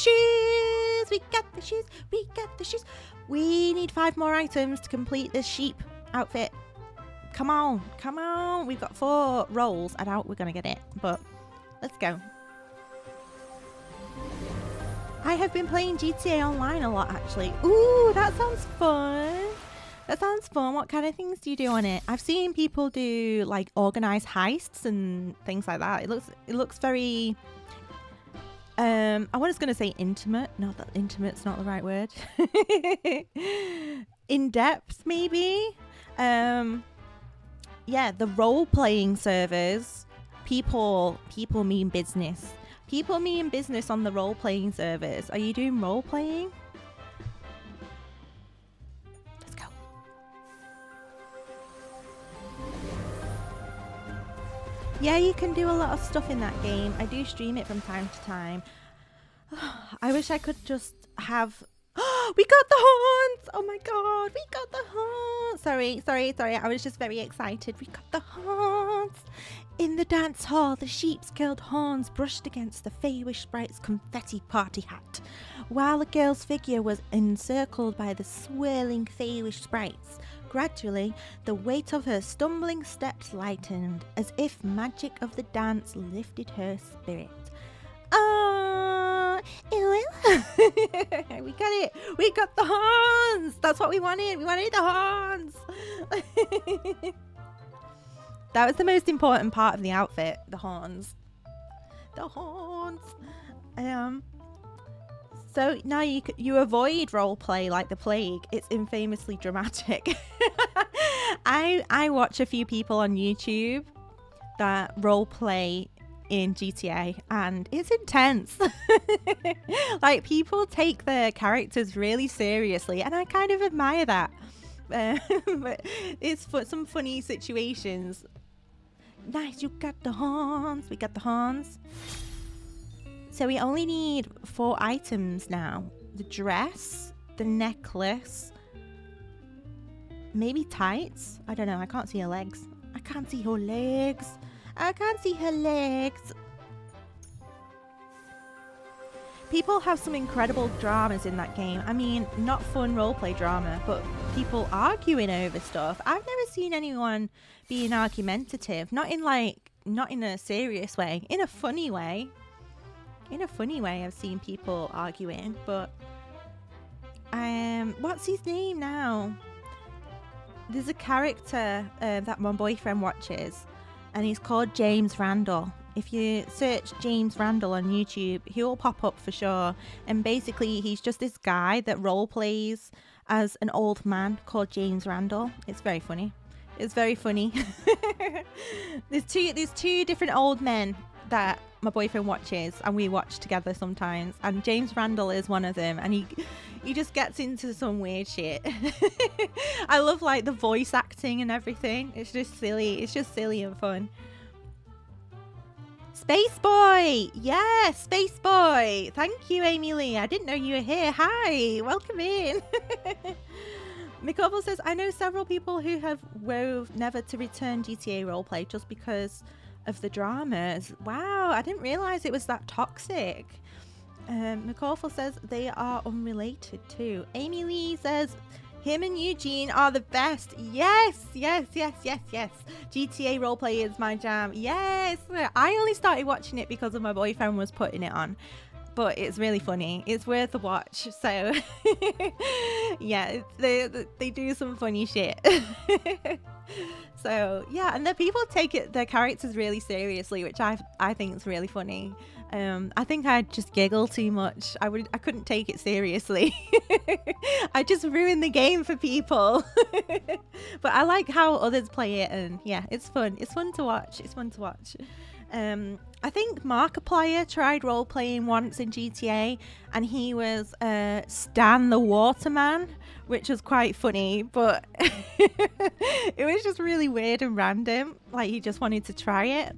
shoes. We need 5 more items to complete this sheep outfit. Come on. We've got 4 rolls. I doubt we're going to get it, but let's go. I have been playing GTA Online a lot, actually. Ooh, that sounds fun. That sounds fun. What kind of things do you do on it? I've seen people do like organized heists and things like that. It looks very I was going to say intimate. Not that intimate's not the right word. In depth, maybe. Yeah, the role-playing servers. People mean business. People mean business on the role-playing servers. Are you doing role-playing? Let's go. Yeah, you can do a lot of stuff in that game. I do stream it from time to time. I wish I could just have... We got the horns! Oh my god, we got the horns! Sorry. I was just very excited. We got the horns! In the dance hall, the sheep's curled horns brushed against the Feywish sprite's confetti party hat, while the girl's figure was encircled by the swirling Feywish sprites. Gradually, the weight of her stumbling steps lightened, as if magic of the dance lifted her spirit. We got it. We got the horns. That's what we wanted. We wanted the horns. That was the most important part of the outfit. The horns. The horns. So now you avoid roleplay like the plague. It's infamously dramatic. I watch a few people on YouTube that roleplay in GTA, and it's intense. Like, people take their characters really seriously, and I kind of admire that. But it's for some funny situations. Nice, you got the horns. We got the horns. So we only need 4 items now: the dress, the necklace, maybe tights. I don't know, I can't see her legs. I can't see her legs. People have some incredible dramas in that game. I mean, not fun roleplay drama, but people arguing over stuff. I've never seen anyone being argumentative. Not in a serious way. In a funny way. I've seen people arguing, but what's his name now? There's a character that my boyfriend watches, and he's called James Randall. If you search James Randall on YouTube, he'll pop up for sure. And basically, he's just this guy that role plays as an old man called James Randall. It's very funny. There's two different old men that my boyfriend watches, and we watch together sometimes. And James Randall is one of them, and he just gets into some weird shit. I love like the voice acting and everything. It's just silly and fun. Space Boy! Yeah, Space Boy! Thank you, Amy Lee. I didn't know you were here. Hi, welcome in. McCorville says, I know several people who have wove never to return GTA roleplay just because of the dramas. Wow, I didn't realise it was that toxic. McCorville says they are unrelated too. Amy Lee says, him and Eugene are the best. Yes. GTA roleplay is my jam. Yes. I only started watching it because of my boyfriend was putting it on. But it's really funny. It's worth a watch. So, yeah, they do some funny shit. So, yeah, and the people take their characters really seriously, which I think is really funny. I think I'd just giggle too much. I couldn't take it seriously. I just ruin the game for people. But I like how others play it, and yeah, it's fun. It's fun to watch. I think Markiplier tried role playing once in GTA, and he was Stan the Waterman, which was quite funny, but it was just really weird and random. Like, he just wanted to try it.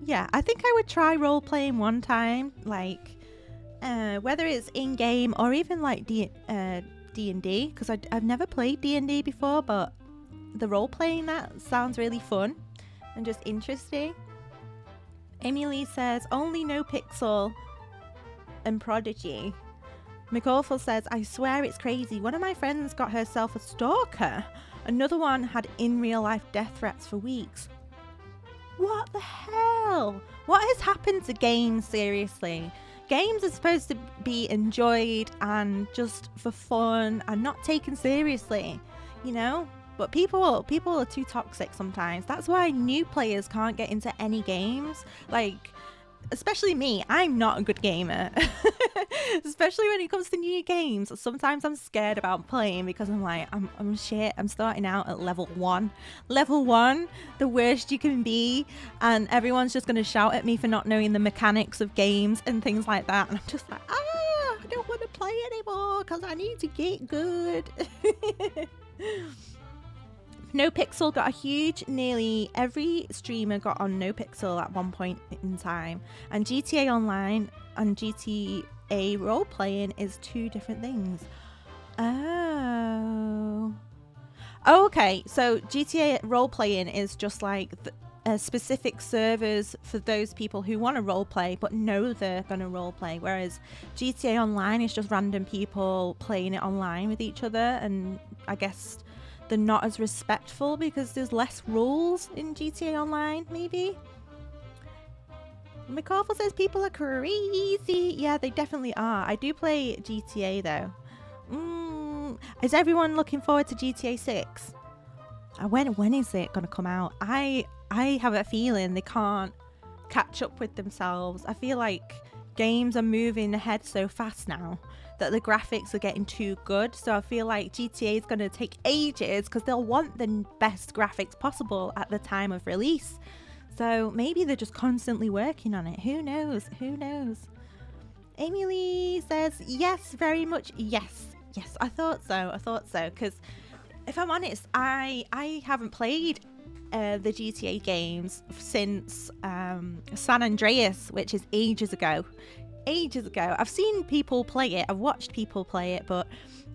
Yeah, I think I would try role playing one time, like whether it's in game or even like D&D, because I've never played D&D before, but the role playing that sounds really fun and just interesting. Amy Lee says, only No Pixel and Prodigy. McAwful says, I swear it's crazy. One of my friends got herself a stalker. Another one had in real life death threats for weeks. What the hell? What has happened to games, seriously? games are supposed to be enjoyed and just for fun and not taken seriously, you know? But people are too toxic sometimes. That's why new players can't get into any games. Like, especially me, I'm not a good gamer. Especially when it comes to new games. Sometimes I'm scared about playing because I'm like, I'm shit. I'm starting out at level 1. Level 1, the worst you can be. And everyone's just going to shout at me for not knowing the mechanics of games and things like that. And I'm just like, I don't want to play anymore because I need to get good. NoPixel got a huge, nearly every streamer got on NoPixel at one point in time. And GTA Online and GTA role-playing is 2 different things. Oh, okay. So GTA role-playing is just like specific servers for those people who want to role-play but know they're going to role-play. Whereas GTA Online is just random people playing it online with each other. And I guess they're not as respectful because there's less rules in GTA Online, maybe. McCarville says people are crazy. Yeah, they definitely are. I do play GTA though. Is everyone looking forward to GTA 6? When is it going to come out? I have a feeling they can't catch up with themselves. I feel like games are moving ahead so fast now that the graphics are getting too good. So I feel like GTA is going to take ages because they'll want the best graphics possible at the time of release. So maybe they're just constantly working on it. Who knows? Who knows? Amy Lee says, yes, very much. Yes. Yes, I thought so. Because if I'm honest, I haven't played the GTA games since San Andreas, which is ages ago. I've seen people play it, I've watched people play it, but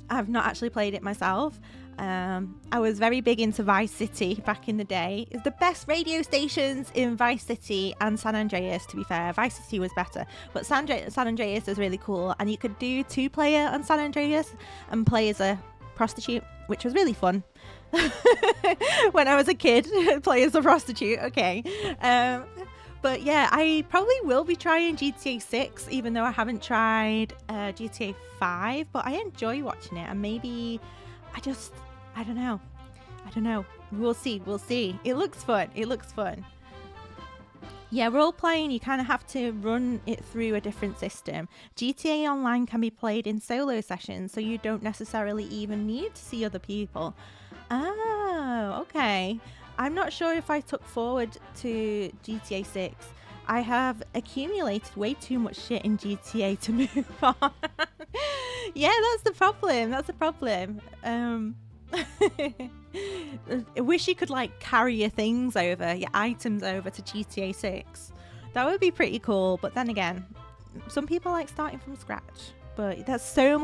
I've not actually played it myself. I was very big into Vice City back in the day. It's the best radio stations in Vice City and San Andreas, to be fair. Vice City was better, but San Andreas is really cool, and you could do 2-player on San Andreas and play as a prostitute, which was really fun. When I was a kid, play as a prostitute. Okay. But yeah, I probably will be trying GTA 6, even though I haven't tried GTA 5, but I enjoy watching it. And maybe I don't know. We'll see. It looks fun. Yeah, role-playing, you kind of have to run it through a different system. GTA Online can be played in solo sessions, so you don't necessarily even need to see other people. Oh, okay. I'm not sure if I took forward to GTA 6. I have accumulated way too much shit in GTA to move on. Yeah, that's the problem. I wish you could like carry your things over, your items over to GTA 6. That would be pretty cool, but then again, some people like starting from scratch. But that's so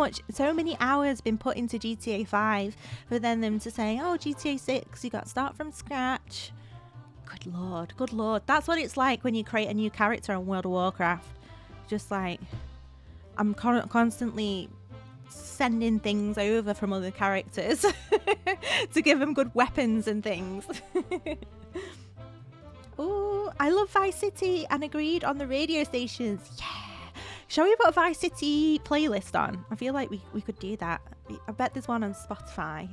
many hours been put into GTA 5 for them to say, oh, GTA 6, you got to start from scratch. Good lord. That's what it's like when you create a new character on World of Warcraft. Just like, I'm constantly sending things over from other characters to give them good weapons and things. Oh, I love Vice City and agreed on the radio stations. Yeah. Shall we put a Vice City playlist on? I feel like we could do that. I bet there's one on Spotify.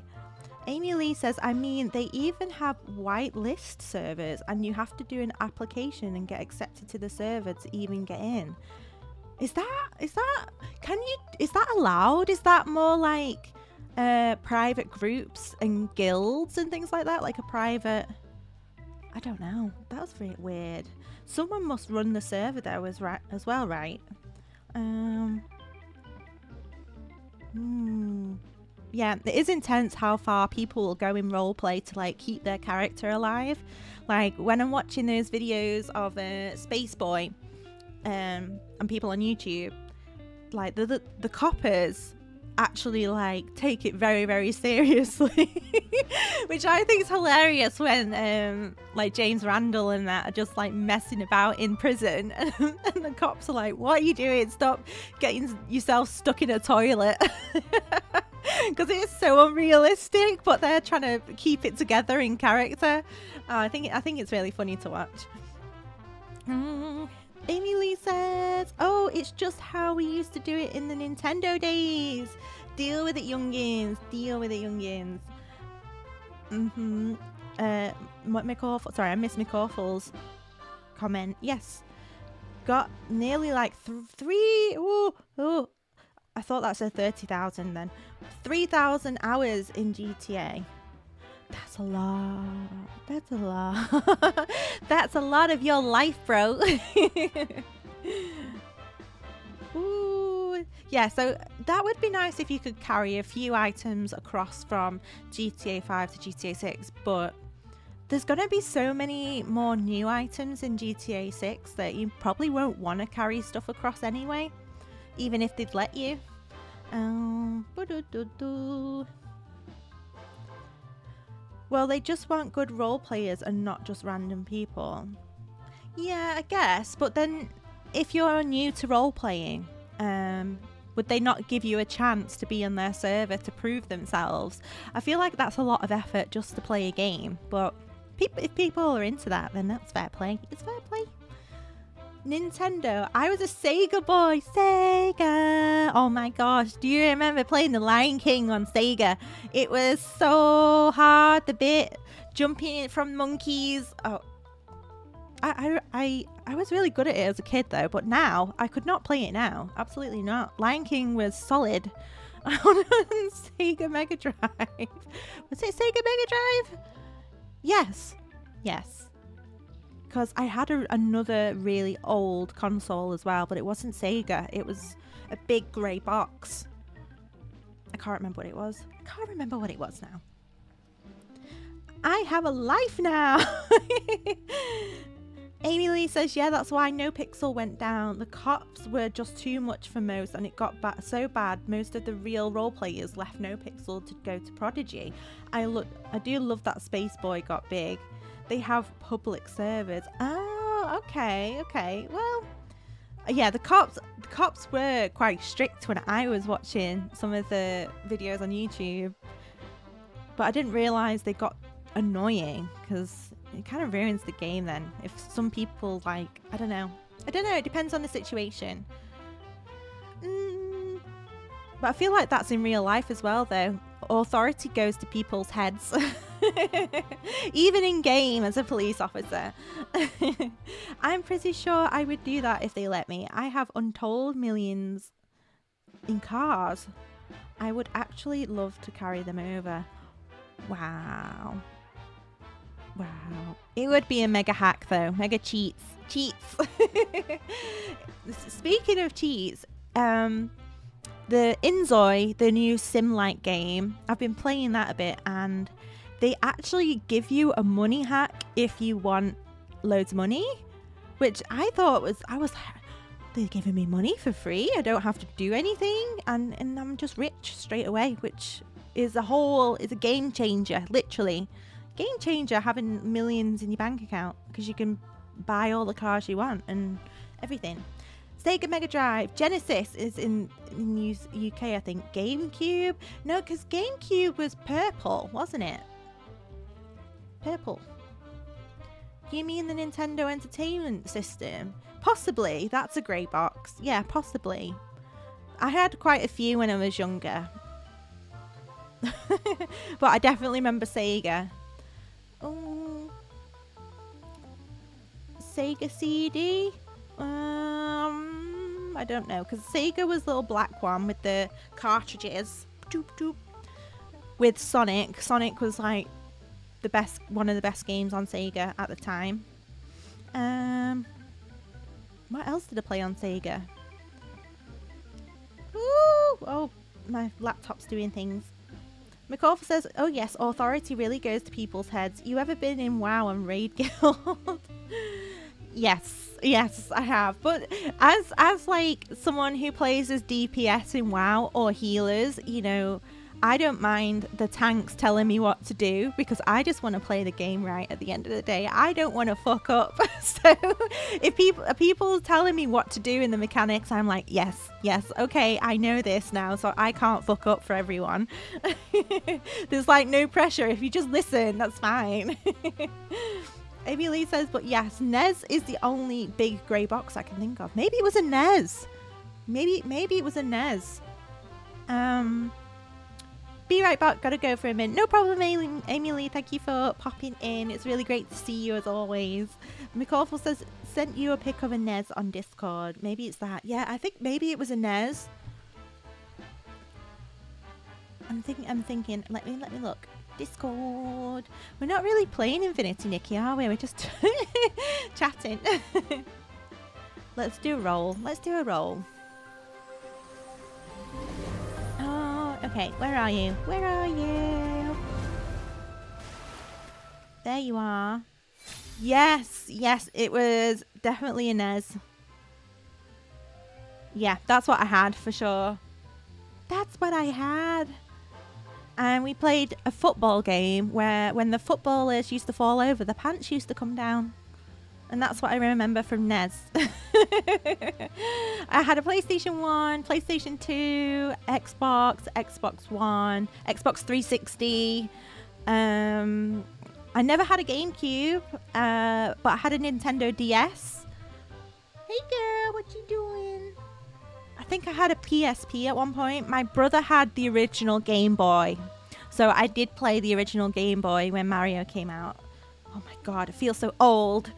Amy Lee says, I mean, they even have whitelist servers and you have to do an application and get accepted to the server to even get in. Is that allowed? Is that more like private groups and guilds and things like that? Like a private, I don't know. That was very weird. Someone must run the server though as well, right? Yeah, it is intense how far people will go in roleplay to like keep their character alive. Like when I'm watching those videos of Space Boy and people on YouTube, like the coppers actually like take it very, very seriously, which I think is hilarious when like James Randall and that are just like messing about in prison and the cops are like, what are you doing? Stop getting yourself stuck in a toilet. Because it is so unrealistic, but they're trying to keep it together in character. I think it's really funny to watch. Amy Lee says, oh, it's just how we used to do it in the Nintendo days. Deal with it, youngins. Deal with it, youngins. Sorry, I missed McAwful's comment. Yes. Got nearly like three. Oh, I thought that said 30,000 then. 3,000 hours in GTA. That's a lot. That's a lot. That's a lot of your life, bro. Ooh. Yeah, so that would be nice if you could carry a few items across from GTA 5 to GTA 6, but there's going to be so many more new items in GTA 6 that you probably won't want to carry stuff across anyway, even if they'd let you. Well, they just want good role players and not just random people. Yeah, I guess, but then if you're new to role playing, would they not give you a chance to be on their server to prove themselves? I feel like that's a lot of effort just to play a game, but if people are into that, then that's fair play. It's fair play. Nintendo. I was a Sega boy. Sega. Oh my gosh. Do you remember playing The Lion King on Sega? It was so hard. The bit jumping from monkeys. Oh, I was really good at it as a kid though, but now I could not play it now. Absolutely not. Lion King was solid on Sega Mega Drive. Was it Sega Mega Drive? Yes. Because I had another really old console as well, but it wasn't Sega. It was a big grey box. I can't remember what it was. Now. I have a life now. Amy Lee says, yeah, that's why NoPixel went down. The cops were just too much for most, and it got so bad, most of the real role players left NoPixel to go to Prodigy. I do love that Space Boy got big. They have public servers. Oh, okay. Well, yeah, the cops were quite strict when I was watching some of the videos on YouTube, but I didn't realize they got annoying because it kind of ruins the game then. If some people like, I don't know, it depends on the situation. But I feel like that's in real life as well though. Authority goes to people's heads. Even in game as a police officer. I'm pretty sure I would do that if they let me. I have untold millions in cars. I would actually love to carry them over. Wow. It would be a mega hack though. Mega cheats. Speaking of cheats, the Inzoi, the new sim-like game, I've been playing that a bit, and they actually give you a money hack if you want loads of money, which I thought they're giving me money for free. I don't have to do anything, and I'm just rich straight away, which is a game changer, literally. Game changer having millions in your bank account, because you can buy all the cars you want and everything. Sega Mega Drive. Genesis is in UK, I think. GameCube. No, because GameCube was purple, wasn't it? Purple. You mean the Nintendo Entertainment System? Possibly. That's a grey box. Yeah, possibly. I had quite a few when I was younger. But I definitely remember Sega. Oh. Sega CD? I don't know, because Sega was the little black one with the cartridges. Doop, doop. With Sonic. Sonic was like one of the best games on Sega at the time. What else did I play on Sega? Ooh, oh, my laptop's doing things. McAuliffe says, oh yes, authority really goes to people's heads. You ever been in WoW and Raid Guild? Yes, I have. But as like someone who plays as DPS in WoW or healers, you know, I don't mind the tanks telling me what to do, because I just want to play the game right at the end of the day. I don't want to fuck up. So if people telling me what to do in the mechanics, I'm like, yes, okay, I know this now, so I can't fuck up for everyone. There's like no pressure. If you just listen, that's fine. Amy Lee says, but yes, NES is the only big grey box I can think of. Maybe it was a NES. Maybe it was a NES. Be right back. Gotta go for a minute. No problem, Amy Lee. Thank you for popping in. It's really great to see you as always. McAwful says, sent you a pic of a NES on Discord. Maybe it's that. Yeah, I think maybe it was a NES. I'm thinking. Let me look. Discord. We're not really playing Infinity, Nikki, are we? We're just chatting. Let's do a roll. Oh, okay. Where are you? There you are. Yes, it was definitely a NES. Yeah, that's what I had for sure. That's what I had. And we played a football game where when the footballers used to fall over, the pants used to come down. And that's what I remember from NES. I had a PlayStation 1, PlayStation 2, Xbox One, Xbox 360. I never had a GameCube, but I had a Nintendo DS. Hey girl, what you doing? I think I had a PSP at one point. My brother had the original Game Boy. So I did play the original Game Boy when Mario came out. Oh my god, I feel so old.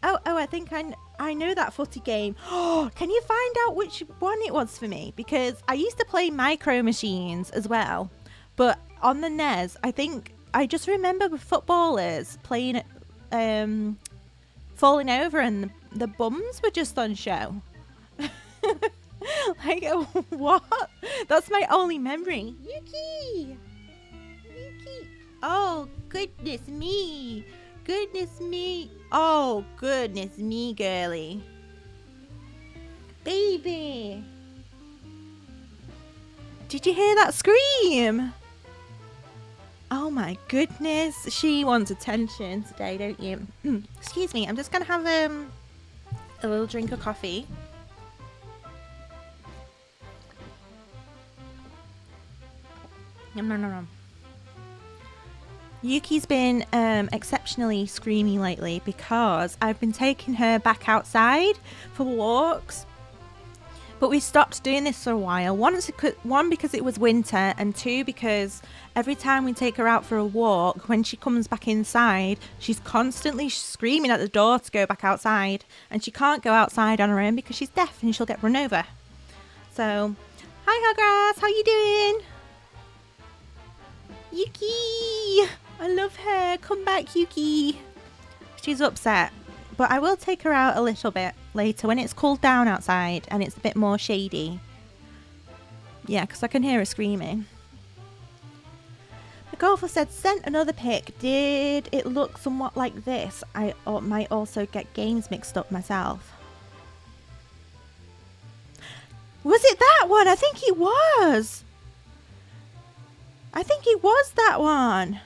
Oh, I think I know that footy game. Oh, can you find out which one it was for me? Because I used to play Micro Machines as well. But on the NES, I think I just remember with footballers playing falling over and the bums were just on show. Like, what? That's my only memory. Yuki! Oh, goodness me. Oh, goodness me, girly. Baby. Did you hear that scream? Oh my goodness. She wants attention today, don't you? Excuse me. I'm just going to have a little drink of coffee. Nom. Yuki's been exceptionally screamy lately because I've been taking her back outside for walks. But we stopped doing this for a while. One, because it was winter, and two, because every time we take her out for a walk, when she comes back inside, she's constantly screaming at the door to go back outside. And she can't go outside on her own because she's deaf and she'll get run over. So, hi Huggrass, how you doing? Yuki! I love her. Come back, Yuki. She's upset. But I will take her out a little bit later when it's cooled down outside and it's a bit more shady. Yeah, because I can hear her screaming. The golfer said, sent another pic. Did it look somewhat like this? I might also get games mixed up myself. Was it that one? I think it was. That one.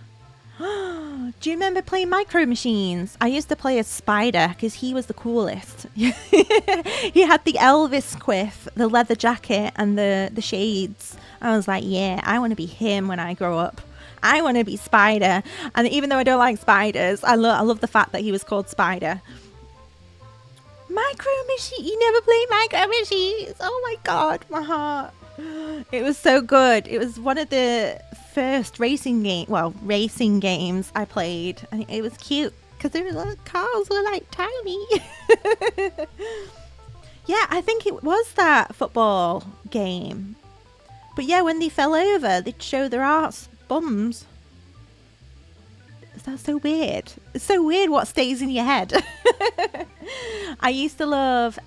Do you remember playing Micro Machines? I used to play as Spider because he was the coolest. He had the Elvis quiff, the leather jacket and the shades. I was like, yeah, I want to be him when I grow up. I want to be Spider. And even though I don't like spiders, I love the fact that he was called Spider. Micro Machines. You never played Micro Machines. Oh my god, my heart. It was so good. It was one of the first racing games I played, and it was cute because the cars were like tiny. Yeah, I think it was that football game. But yeah, when they fell over, they'd show their arse bums. That's so weird. It's so weird what stays in your head. I used to love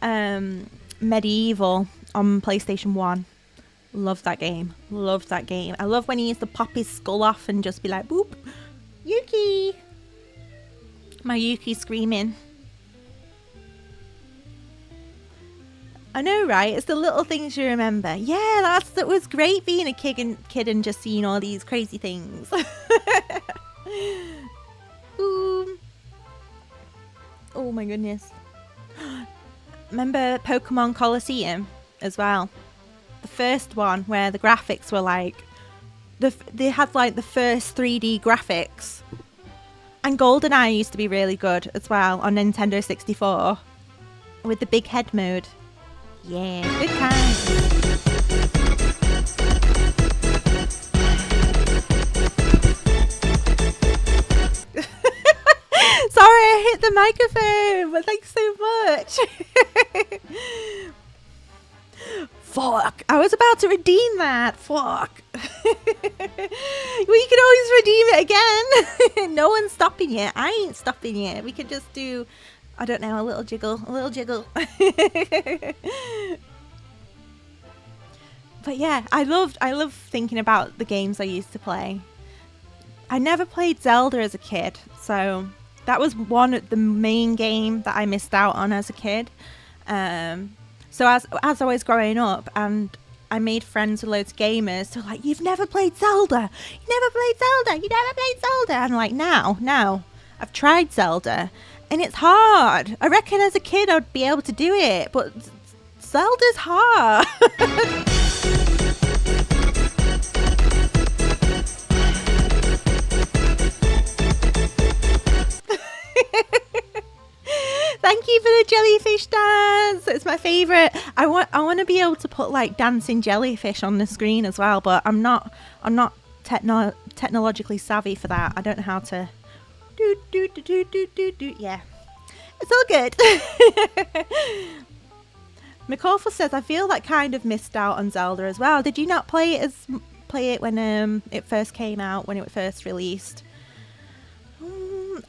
Medieval on PlayStation 1. Loved that game. I love when he used to pop his skull off and just be like, boop. Yuki. My Yuki screaming. I know, right? It's the little things you remember. Yeah, that was great being a kid and just seeing all these crazy things. Ooh. Oh my goodness. Remember Pokemon Colosseum as well? The first one where the graphics were like they had like the first 3D graphics. And GoldenEye used to be really good as well on Nintendo 64 with the big head mode. Yeah, good times. Sorry, I hit the microphone, but thanks so much. Fuck, I was about to redeem that. Fuck. We can always redeem it again. No one's stopping you. I ain't stopping you. We could just do, I don't know, a little jiggle, a little jiggle. But yeah, I love thinking about the games I used to play. I never played Zelda as a kid, so that was the main game that I missed out on as a kid. So as I was growing up, and I made friends with loads of gamers, so like, you've never played Zelda, you never played Zelda, you never played Zelda. And like, now I've tried Zelda, and it's hard. I reckon as a kid I'd be able to do it, but Zelda's hard. Thank you for the jellyfish dance. It's my favorite. I want to be able to put like dancing jellyfish on the screen as well, but I'm not technologically savvy for that. I don't know how to do. Yeah, it's all good. McAuliffe says, I feel like kind of missed out on Zelda as well. Did you not play it when it first came out, when it first released?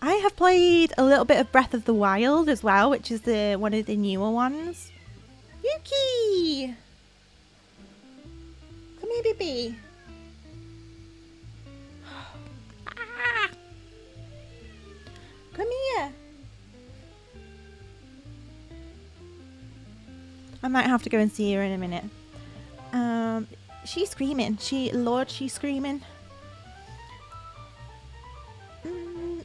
I have played a little bit of Breath of the Wild as well, which is one of the newer ones. Yuki! Come here, baby. Ah! Come here. I might have to go and see her in a minute. She's screaming. She's screaming.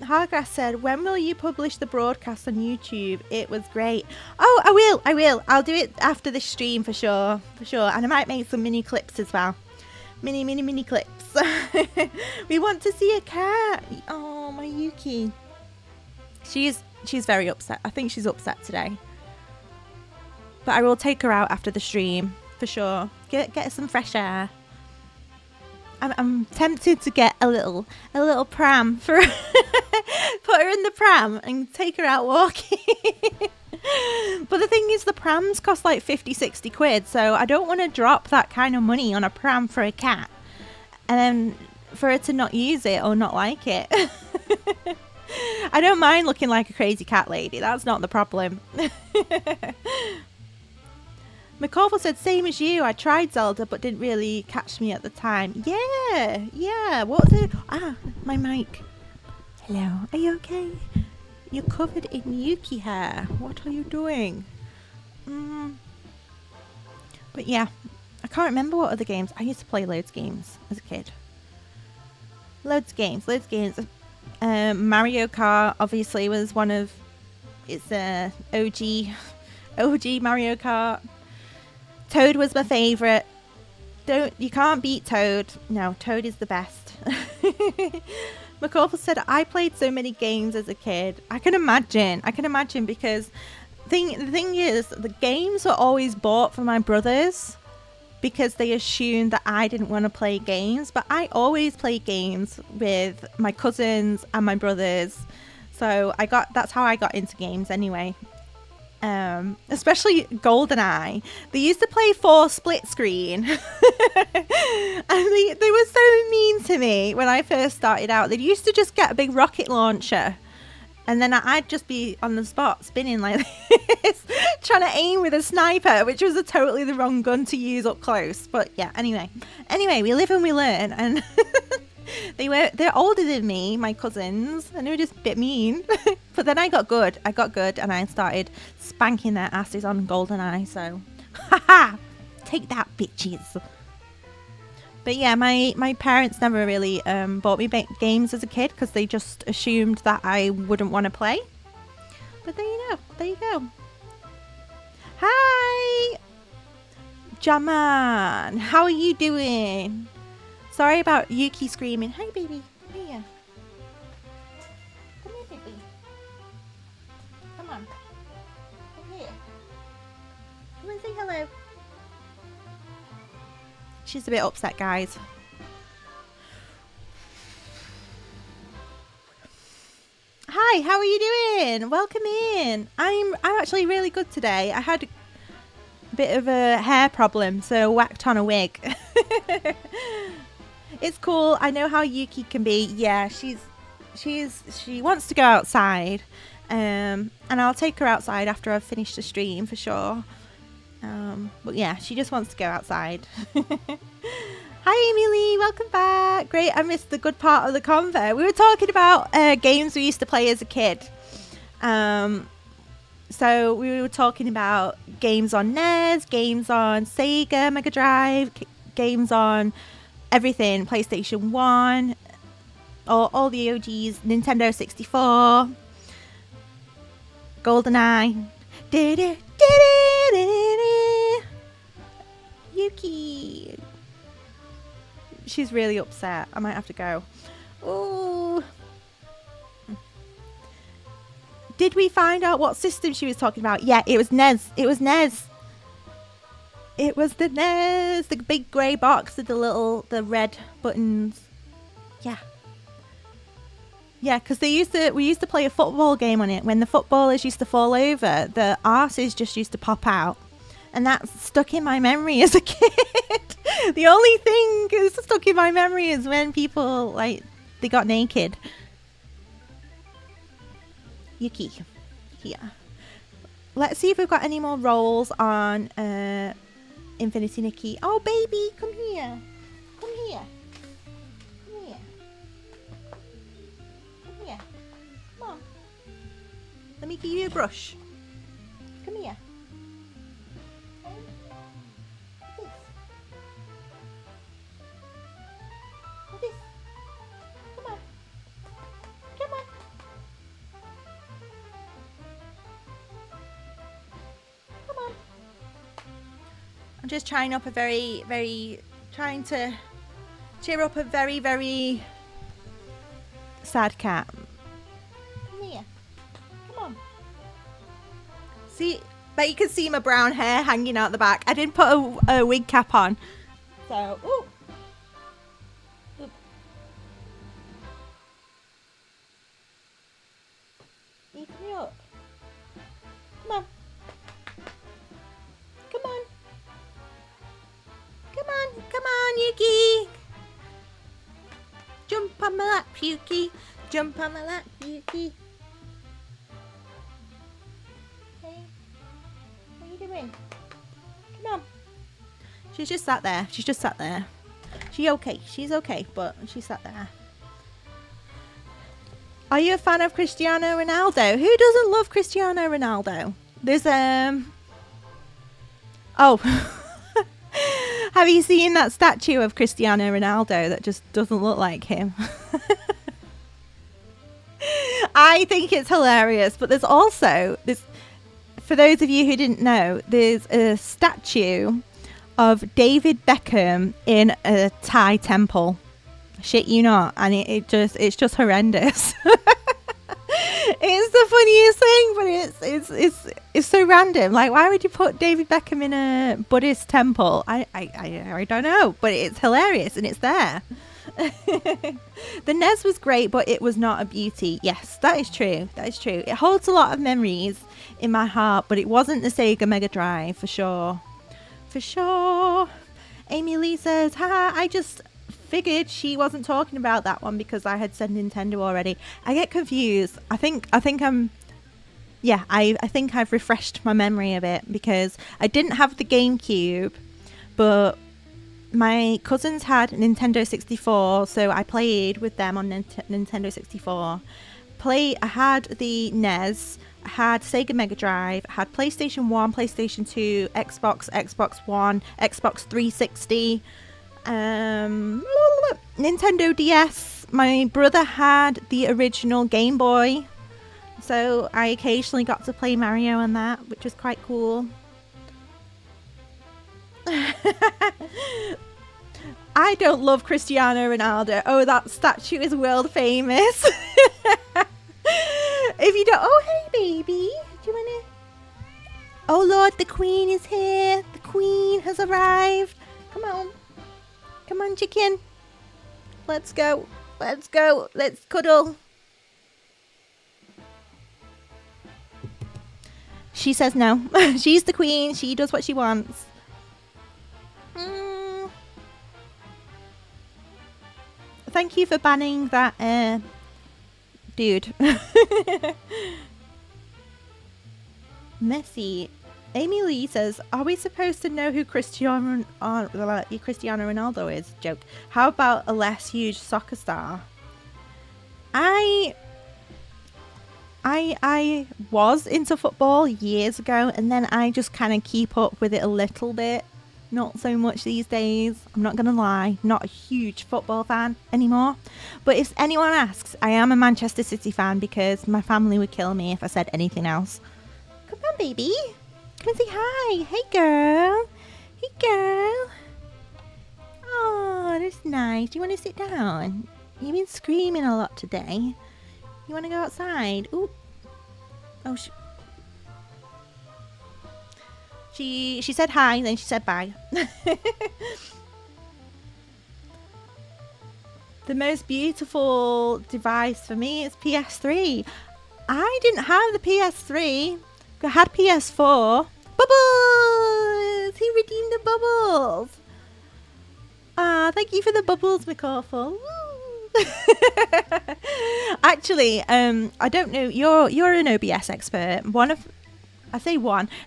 Hargrass said, when will you publish the broadcast on YouTube? It was great. Oh, I will. I'll do it after this stream for sure. And I might make some mini clips as well. Mini clips. We want to see a cat. Oh, my Yuki. She's very upset. I think she's upset today. But I will take her out after the stream for sure. Get her some fresh air. I'm tempted to get a little pram for put her in the pram and take her out walking. But the thing is, the prams cost like 50-60 quid, so I don't want to drop that kind of money on a pram for a cat and then for her to not use it or not like it. I don't mind looking like a crazy cat lady, that's not the problem. McAuliffe said, same as you. I tried Zelda, but didn't really catch me at the time. Yeah. My mic. Hello. Are you okay? You're covered in Yuki hair. What are you doing? But yeah, I can't remember what other games. I used to play loads of games as a kid. Loads of games. Mario Kart obviously was one of its OG Mario Kart. Toad was my favourite. You can't beat Toad. No, Toad is the best. McAuliffe said, I played so many games as a kid. I can imagine because the thing is, the games were always bought for my brothers because they assumed that I didn't want to play games. But I always played games with my cousins and my brothers. So that's how I got into games anyway. Especially GoldenEye. They used to play 4 split screen. And they were so mean to me when I first started out. They used to just get a big rocket launcher and then I'd just be on the spot spinning like this, trying to aim with a sniper, which was totally the wrong gun to use up close. But yeah, anyway, we live and we learn. And they're older than me, my cousins, and they were just a bit mean. But then I got good and I started spanking their asses on GoldenEye. So haha, take that, bitches. But yeah, my parents never really bought me games as a kid because they just assumed that I wouldn't want to play. But there you go. Hi, Jaman, how are you doing? Sorry about Yuki screaming. Hi, baby. Here. Come She's a bit upset, guys. Hi, how are you doing? Welcome in. I'm actually really good today. I had a bit of a hair problem, so whacked on a wig. It's cool. I know how Yuki can be. Yeah, she wants to go outside. And I'll take her outside after I've finished the stream for sure. But yeah, she just wants to go outside. Hi, Emily. Welcome back. Great. I missed the good part of the convo. We were talking about games we used to play as a kid. So we were talking about games on NES, games on Sega, Mega Drive, games on everything, PlayStation 1, all the OGs, Nintendo 64, GoldenEye. Yuki. She's really upset. I might have to go. Ooh. Did we find out what system she was talking about? Yeah, it was NES. It was NES. It was the NES. The big grey box with the red buttons. Yeah. Yeah, because we used to play a football game on it. When the footballers used to fall over, the arses just used to pop out. And that's stuck in my memory as a kid. The only thing that's stuck in my memory is when people, they got naked. Yuki. Yeah. Let's see if we've got any more rolls on Infinity Nikki. Oh, baby, come here. Come here. Come here. Come here. Come on. Let me give you a brush. Come here. I'm just trying to cheer up a very, very sad cat. Come here. Come on. See, but you can see my brown hair hanging out the back. I didn't put a wig cap on. So, ooh. Oop. Eat me up. Come on. Come on. Come on, Yuki. Jump on my lap, Yuki. Jump on my lap, Yuki. Hey, what are you doing? Come on. She's just sat there. She's okay. She's okay, but she sat there. Are you a fan of Cristiano Ronaldo? Who doesn't love Cristiano Ronaldo? There's oh. Have you seen that statue of Cristiano Ronaldo that just doesn't look like him? I think it's hilarious, but there's also this. For those of you who didn't know, there's a statue of David Beckham in a Thai temple. Shit you not, and it's just horrendous. It's the funniest thing, but it's so random. Like, why would you put David Beckham in a Buddhist temple? I don't know, but it's hilarious and it's there. The NES was great, but it was not a beauty. Yes, that is true. It holds a lot of memories in my heart, but it wasn't the Sega Mega Drive for sure. Amy Lee says, haha, I just figured she wasn't talking about that one because I had said Nintendo already. I get confused. I think I've refreshed my memory a bit because I didn't have the GameCube, but my cousins had Nintendo 64, so I played with them on Nintendo 64. I had the NES, I had Sega Mega Drive, I had PlayStation 1, PlayStation 2, Xbox One, Xbox 360, Nintendo DS. My brother had the original Game Boy, so I occasionally got to play Mario on that, which was quite cool. I don't love Cristiano Ronaldo. Oh, that statue is world famous. If you don't... Oh, hey, baby. Do you want to... Oh, Lord, the Queen is here. The Queen has arrived. Come on. Come on, chicken. Let's go. Let's go. Let's cuddle. She says no. She's the queen. She does what she wants. Thank you for banning that dude. Messy. Amy Lee says, are we supposed to know who Cristiano Ronaldo is? Joke. How about a less huge soccer star? I was into football years ago, and then I just kind of keep up with it a little bit. Not so much these days. I'm not going to lie. Not a huge football fan anymore. But if anyone asks, I am a Manchester City fan because my family would kill me if I said anything else. Come on, baby. Come and say hi. Hey, girl. Hey, girl. Oh, that's nice. Do you want to sit down? You've been screaming a lot today. You want to go outside? Ooh. Oh, she said hi, then she said bye. The most beautiful device for me is PS3. I didn't have the PS3. I had PS4. Bubbles! He redeemed the bubbles. Ah, thank you for the bubbles, McCawful. Actually, I don't know. You're an OBS expert.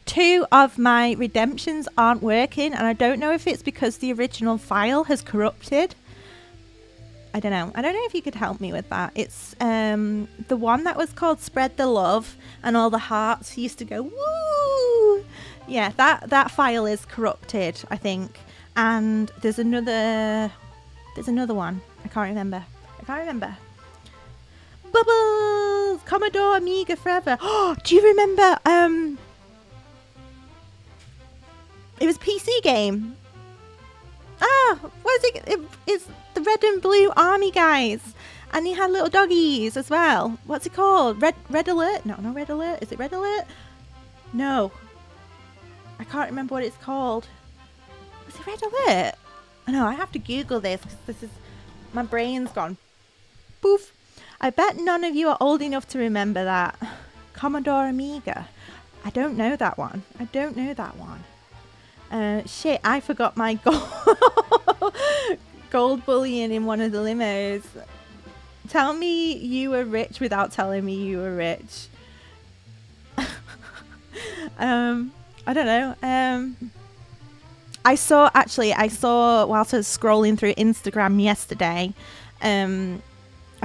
Two of my redemptions aren't working, and I don't know if it's because the original file has corrupted. I don't know if you could help me with that. It's the one that was called Spread the Love, and all the hearts used to go woo. Yeah, that file is corrupted, I think. And there's another one. I can't remember. Bubbles! Commodore Amiga forever. Oh, do you remember? It was PC game. What is it? It's the Red and Blue Army guys, and he had little doggies as well. What's it called? Red Alert? No, not Red Alert. Is it Red Alert? No, I can't remember what it's called. Was it Red Alert? I know. I have to Google this because my brain's gone. Poof. I bet none of you are old enough to remember that. Commodore Amiga. I don't know that one. Shit, I forgot my gold bullion in one of the limos. Tell me you were rich without telling me you were rich. I don't know. I saw whilst I was scrolling through Instagram yesterday, a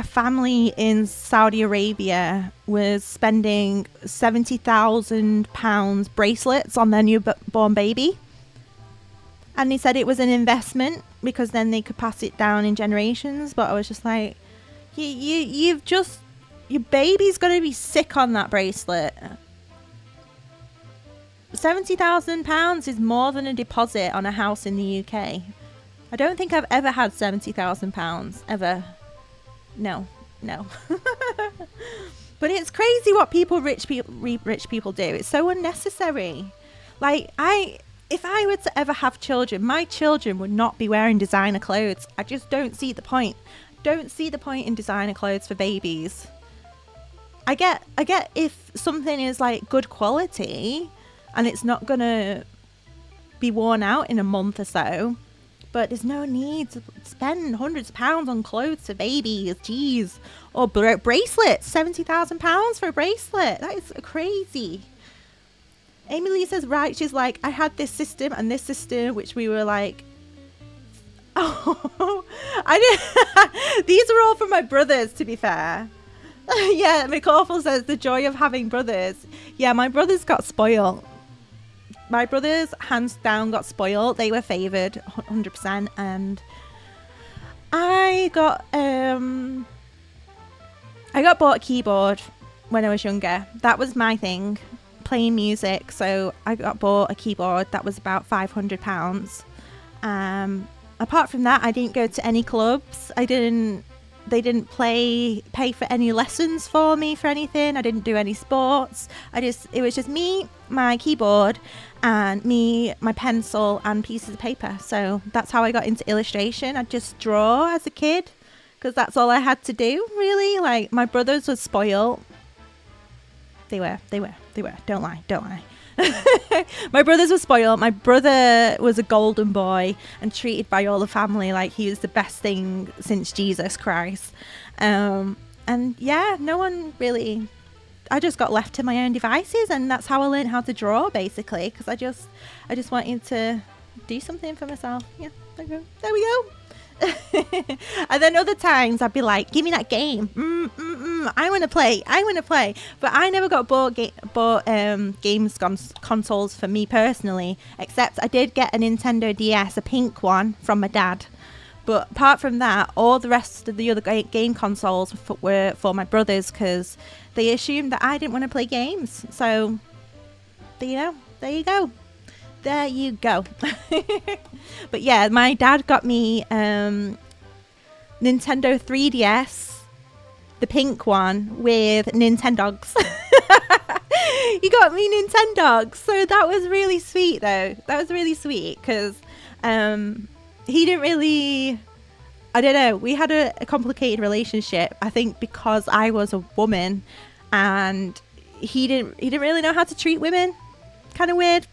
family in Saudi Arabia was spending £70,000 bracelets on their newborn baby. And they said it was an investment because then they could pass it down in generations. But I was just like, your baby's going to be sick on that bracelet. £70,000 is more than a deposit on a house in the UK. I don't think I've ever had £70,000 ever. No. But it's crazy what rich people do. It's so unnecessary. Like, if I were to ever have children, my children would not be wearing designer clothes. I just don't see the point. Don't see the point in designer clothes for babies. I get if something is like good quality and it's not gonna be worn out in a month or so. But there's no need to spend hundreds of pounds on clothes for babies. Jeez. Or bracelets. £70,000 for a bracelet. That is crazy. Amy Lee says, right, she's like, I had this system and this system, which we were like, oh, I didn't. These are all from my brothers, to be fair. Yeah, McAwful says, the joy of having brothers. Yeah, my brothers got spoiled. My brothers, hands down, got spoiled. They were favoured 100%. And I got bought a keyboard when I was younger. That was my thing, playing music. So I got bought a keyboard that was about £500. Apart from that, I didn't go to any clubs. I didn't pay for any lessons for me for anything. I didn't do any sports. It was just me, my keyboard, and me, my pencil, and pieces of paper. So that's how I got into illustration. I'd just draw as a kid because that's all I had to do, really. Like, my brothers were spoiled. They were. Don't lie. My brothers were spoiled. My brother was a golden boy and treated by all the family like he was the best thing since Jesus Christ. And yeah, no one really, I just got left to my own devices, and that's how I learned how to draw, basically, because I just wanted to do something for myself. Yeah, there we go. And then other times I'd be like, give me that game. I want to play. But I never got bought games consoles for me personally, except I did get a Nintendo DS, a pink one, from my dad. But apart from that, all the rest of the other game consoles were for my brothers, because they assumed that I didn't want to play games. So, there you go. But yeah, my dad got me Nintendo 3DS, the pink one with Nintendogs. He got me Nintendogs, so that was really sweet though. That was really sweet because he didn't really, I don't know, we had a complicated relationship, I think, because I was a woman and he didn't really know how to treat women. Kind of weird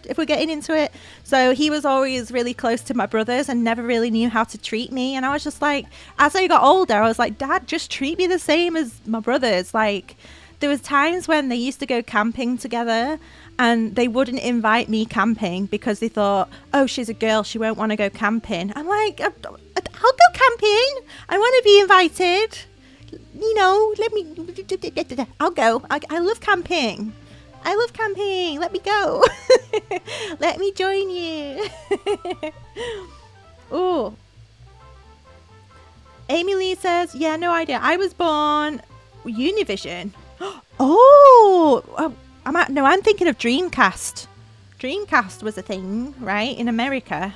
if we're getting into it. So he was always really close to my brothers and never really knew how to treat me. And I was just like, as I got older, I was like, Dad, just treat me the same as my brothers. Like, there was times when they used to go camping together and they wouldn't invite me camping because they thought, oh, she's a girl, she won't want to go camping. I'm like, I'll go camping. I want to be invited. I'll go. I love camping. Let me go. Let me join you. Oh. Amy Lee says, yeah, no idea. I was born Univision. I'm thinking of Dreamcast. Dreamcast was a thing, right? In America.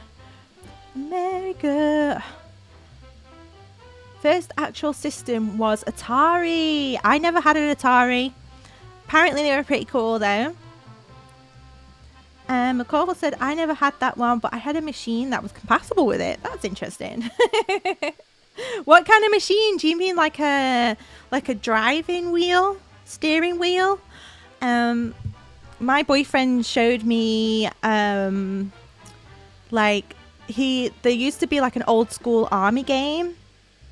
First actual system was Atari. I never had an Atari. Apparently they were pretty cool though. McCorville said, I never had that one, but I had a machine that was compatible with it. That's interesting. What kind of machine? Do you mean like a driving wheel? Steering wheel? My boyfriend showed me there used to be like an old school army game.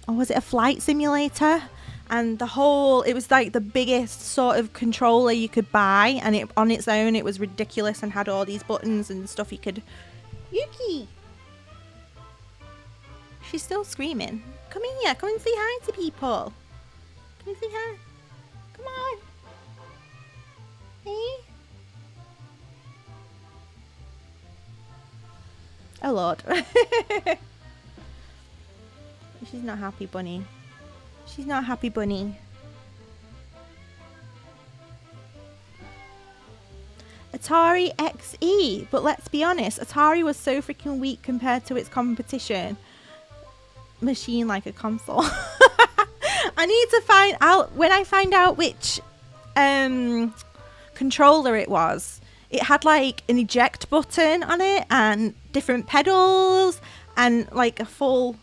Or was it a flight simulator? And it was like the biggest sort of controller you could buy, and it on its own it was ridiculous and had all these buttons and stuff you could. Yuki, she's still screaming. Come here, come and say hi to people. Come and say hi. Come on. Hey. Oh Lord. She's not happy, bunny. She's not happy, bunny. Atari XE, but let's be honest, Atari was so freaking weak compared to its competition machine, like a console. I need to find out, when I find out which controller it was, it had like an eject button on it and different pedals and like a full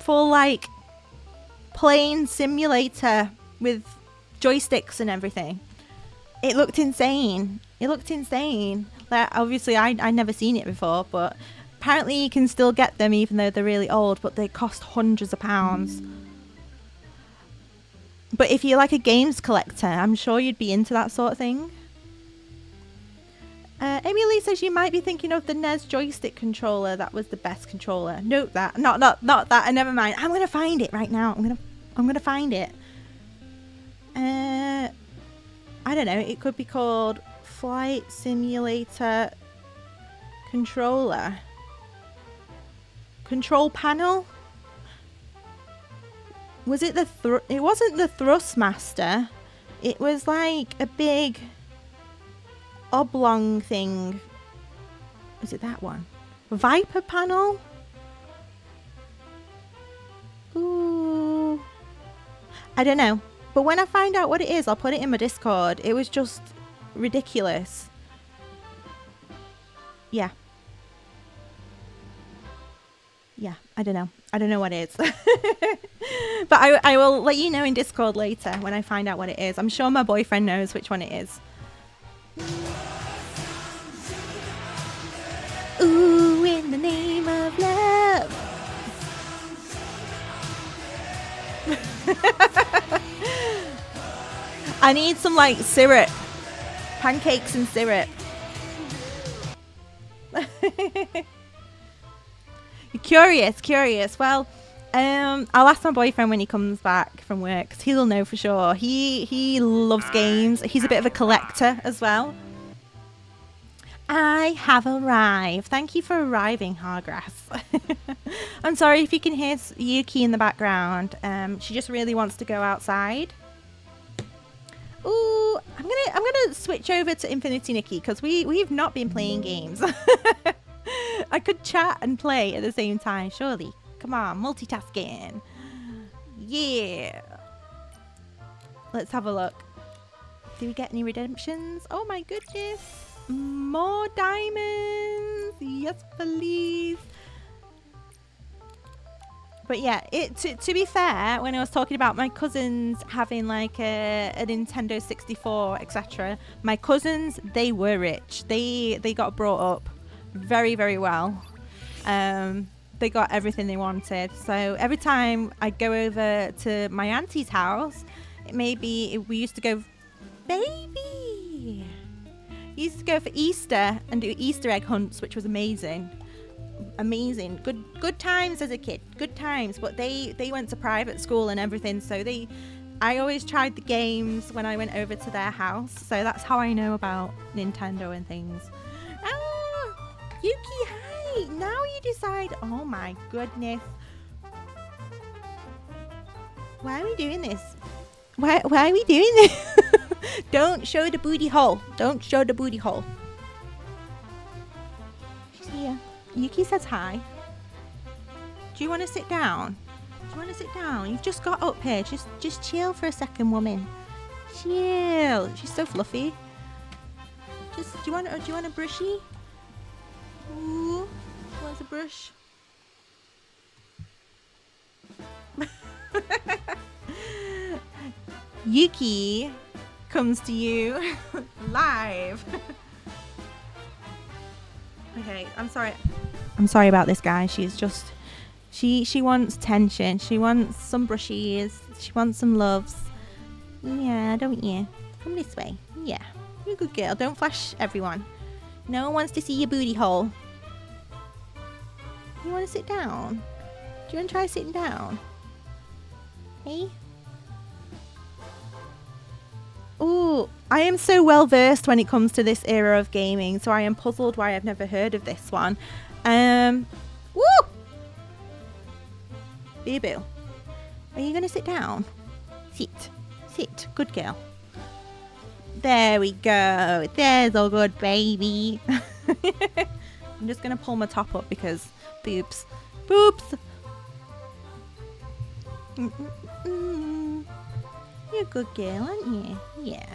like plane simulator with joysticks and everything. It looked insane. Like, obviously I never seen it before, but apparently you can still get them even though they're really old, but they cost hundreds of pounds. But if you're like a games collector, I'm sure you'd be into that sort of thing. Amy Lee says you might be thinking of the NES joystick controller. That was the best controller. Note that. Not that. And never mind. I'm gonna find it right now. I'm gonna find it. I don't know. It could be called Flight Simulator Controller. Control panel. Was it it wasn't the Thrustmaster. It was like a big oblong thing. Was it that one? Viper panel? Ooh. I don't know. But when I find out what it is, I'll put it in my Discord. It was just ridiculous. Yeah. Yeah, I don't know. I don't know what it is. But I will let you know in Discord later when I find out what it is. I'm sure my boyfriend knows which one it is. Ooh, in the name of love. I need some like syrup. Pancakes and syrup. You're curious. Well, I'll ask my boyfriend when he comes back from work, 'cause he'll know for sure. He loves games. He's a bit of a collector as well. I have arrived. Thank you for arriving, Hargrass. I'm sorry if you can hear Yuki in the background. She just really wants to go outside. Ooh, I'm gonna switch over to Infinity Nikki because we've not been playing games. I could chat and play at the same time, surely. Come on, multitasking. Yeah. Let's have a look. Did we get any redemptions? Oh my goodness. More diamonds. Yes, please. But yeah, to be fair, when I was talking about my cousins having like a Nintendo 64, etc., my cousins, they were rich. They got brought up very, very well. They got everything they wanted. So every time I go over to my auntie's house, we used to go, baby. We used to go for Easter and do Easter egg hunts, which was amazing. Amazing. Good times as a kid. Good times. But they went to private school and everything, so I always tried the games when I went over to their house. So that's how I know about Nintendo and things. Ah, Yuki, hi. Now you decide. Oh my goodness. Why are we doing this? Why are we doing this? Don't show the booty hole. Don't show the booty hole. She's here. Yuki says hi. Do you want to sit down? Do you want to sit down? You've just got up here. Just chill for a second, woman. Chill. She's so fluffy. Do you want a brushy? Ooh, where's a brush? Yuki comes to you live. Okay, I'm sorry about this, guys. She's just she wants tension. She wants some brushies. She wants some loves. Yeah, don't you? Come this way. Yeah, you're a good girl. Don't flash everyone. No one wants to see your booty hole. You want to sit down? Do you want to try sitting down? Hey? Ooh, I am so well versed when it comes to this era of gaming, so I am puzzled why I've never heard of this one. Woo! Boo-boo. Are you going to sit down? Sit. Good girl. There we go. There's a good baby. I'm just going to pull my top up because boobs. You're a good girl, aren't you? Yeah.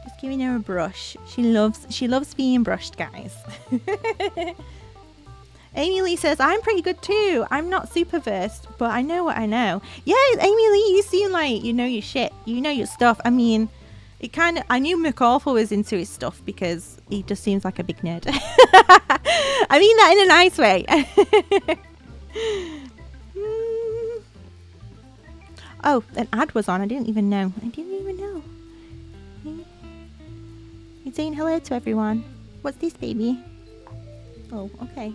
Just giving her a brush. She loves being brushed, guys. Amy Lee says, I'm pretty good too. I'm not super versed, but I know what I know. Yeah, Amy Lee, you seem like you know your shit. You know your stuff. I mean, I knew McAwful was into his stuff because he just seems like a big nerd. I mean that in a nice way. Oh, an ad was on. I didn't even know. You're saying hello to everyone. What's this, baby? Oh, okay.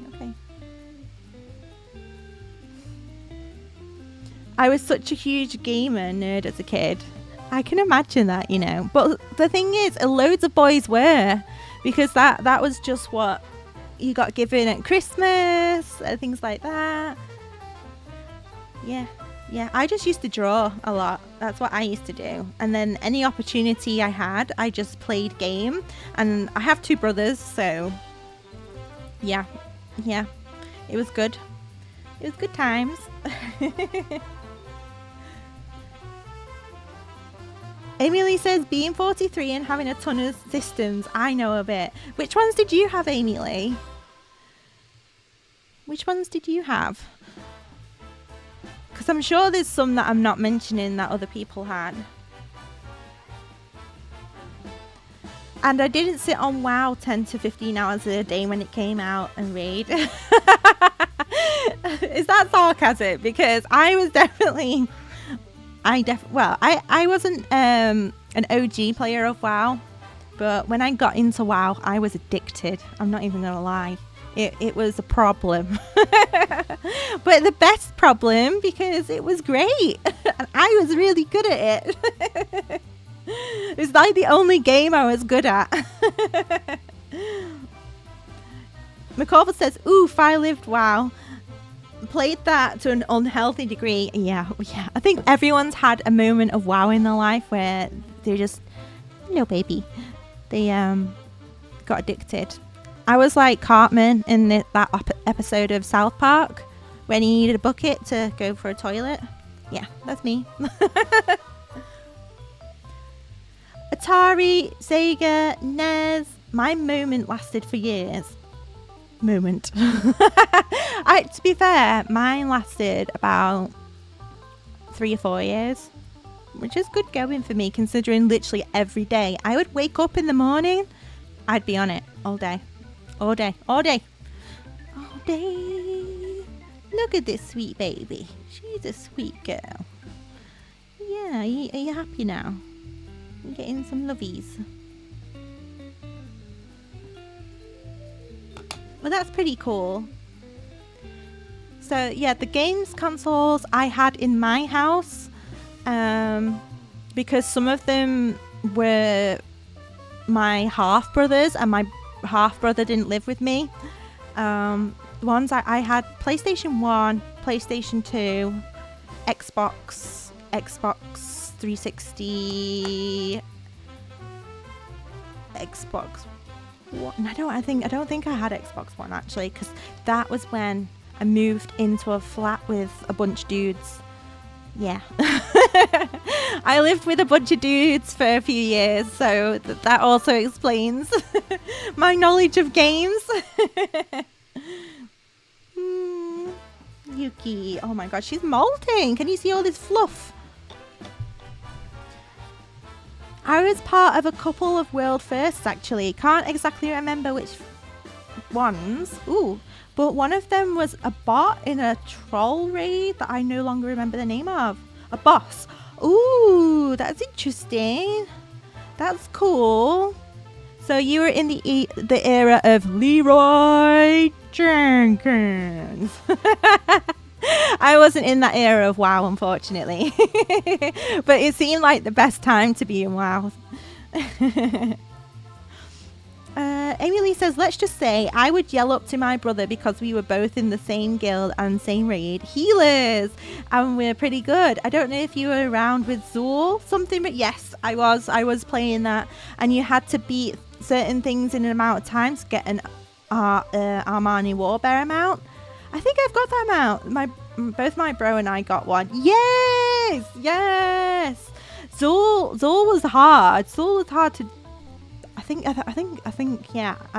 I was such a huge gamer nerd as a kid. I can imagine that, you know. But the thing is, loads of boys were. Because that was just what you got given at Christmas. Things like that. Yeah, I just used to draw a lot. That's what I used to do. And then any opportunity I had, I just played game. And I have 2 brothers, so yeah. It was good. It was good times. Amy Lee says, being 43 and having a ton of systems, I know a bit. Which ones did you have, Amy Lee? Which ones did you have? Because I'm sure there's some that I'm not mentioning that other people had. And I didn't sit on WoW 10 to 15 hours a day when it came out and raid. Is that sarcasm? Because I was definitely... I wasn't an OG player of WoW. But when I got into WoW, I was addicted. I'm not even going to lie. It was a problem. But the best problem, because it was great. And I was really good at it. It's like the only game I was good at. McCorville says, oof, I lived WoW. Played that to an unhealthy degree. Yeah. I think everyone's had a moment of WoW in their life where they're just, no baby. They got addicted. I was like Cartman in that episode of South Park when he needed a bucket to go for a toilet. Yeah, that's me. Atari, Sega, NES. My moment lasted for years. To be fair, mine lasted about 3 or 4 years, which is good going for me considering literally every day I would wake up in the morning, I'd be on it all day. Look at this sweet baby. She's a sweet girl. Yeah, are you happy now? You're getting some lovies. Well, that's pretty cool. So yeah, the games consoles I had in my house, because some of them were my half brothers and my half brother didn't live with me. The ones I had: PlayStation 1, PlayStation 2, Xbox 360, Xbox One. I don't think I had Xbox One actually, because that was when I moved into a flat with a bunch of dudes. Yeah. I lived with a bunch of dudes for a few years, so that also explains my knowledge of games. Yuki, oh my god, she's molting. Can you see all this fluff? I was part of a couple of world firsts actually. Can't exactly remember which ones. Ooh, but one of them was a bot in a troll raid that I no longer remember the name of. A boss. Ooh, that's interesting. That's cool. So you were in the era of Leroy Jenkins. I wasn't in that era of WoW, unfortunately. But it seemed like the best time to be in WoW. Amy Lee says, let's just say I would yell up to my brother because we were both in the same guild and same raid. Healers! And we're pretty good. I don't know if you were around with Zool something, but yes, I was playing that. And you had to beat certain things in an amount of time to get an Armani Warbear amount. I think I've got that amount. Both my bro and I got one. Yes! Zool was hard. Zool was hard to... I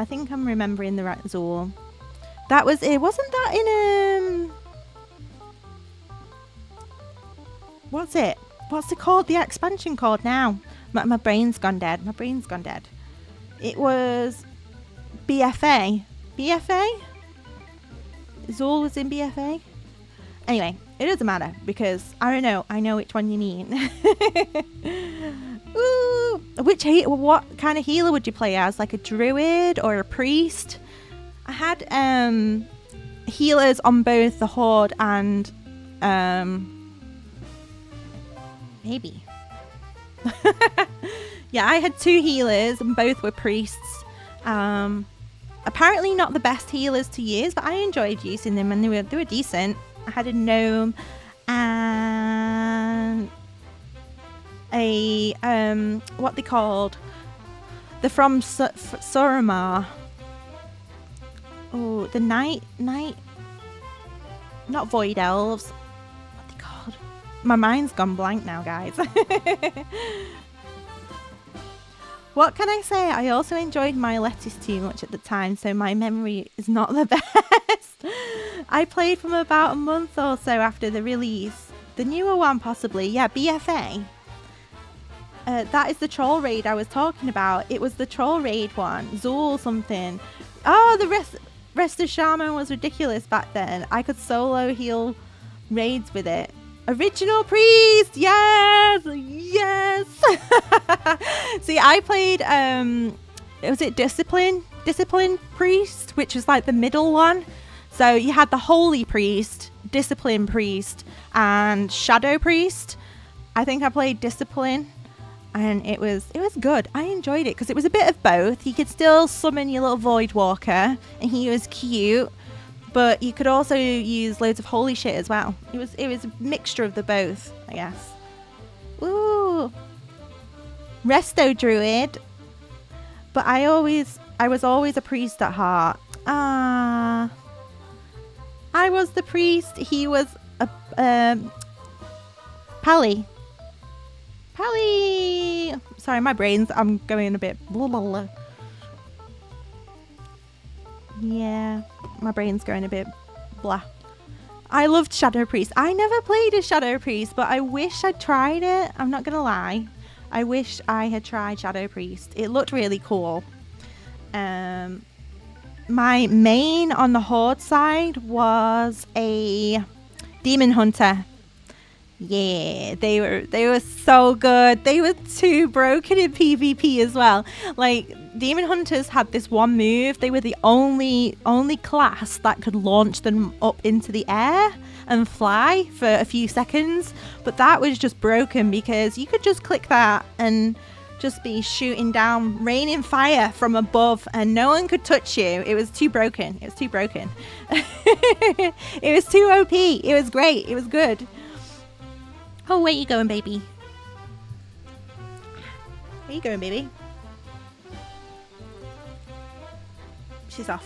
think I'm remembering the right Zool. That was it. Wasn't that in what's it called? The expansion called now. My brain's gone dead. It was BFA. Zool was in BFA. Anyway, it doesn't matter because I know which one you mean. Ooh, what kind of healer would you play as? Like a druid or a priest? I had healers on both the Horde and maybe. Yeah, I had 2 healers and both were priests. Apparently not the best healers to use, but I enjoyed using them and they were decent. I had a gnome and a what they called, the from Suramar. Oh, the night, not void elves. What they called? My mind's gone blank now, guys. What can I say? I also enjoyed My Lettuce too much at the time, so my memory is not the best. I played from about a month or so after the release. The newer one, possibly. Yeah, BFA. That is the troll raid I was talking about. It was the troll raid one. Zool something. Oh, the rest of Shaman was ridiculous back then. I could solo heal raids with it. Original priest, yes, yes. See, I played was it discipline priest, which was like the middle one. So you had the holy priest, discipline priest, and shadow priest. I think I played discipline, and it was good. I enjoyed it because it was a bit of both. You could still summon your little void walker, and he was cute. But you could also use loads of holy shit as well. It was a mixture of the both, I guess. Ooh. Resto druid. But I was always a priest at heart. I was the priest. He was a Pally. Sorry, I'm going a bit blah, blah, blah. Yeah, my brain's going a bit blah. I loved Shadow Priest. I never played as Shadow Priest, but I wish I'd tried it. I'm not going to lie. I wish I had tried Shadow Priest. It looked really cool. My main on the Horde side was a Demon Hunter. Yeah, they were so good. They were too broken in PvP as well. Like, Demon Hunters had this one move. They were the only class that could launch them up into the air and fly for a few seconds. But that was just broken because you could just click that and just be shooting down, raining fire from above, and no one could touch you. It was too broken. It was too OP. It was great. It was good. Oh, where you going, baby? Where you going, baby? She's off.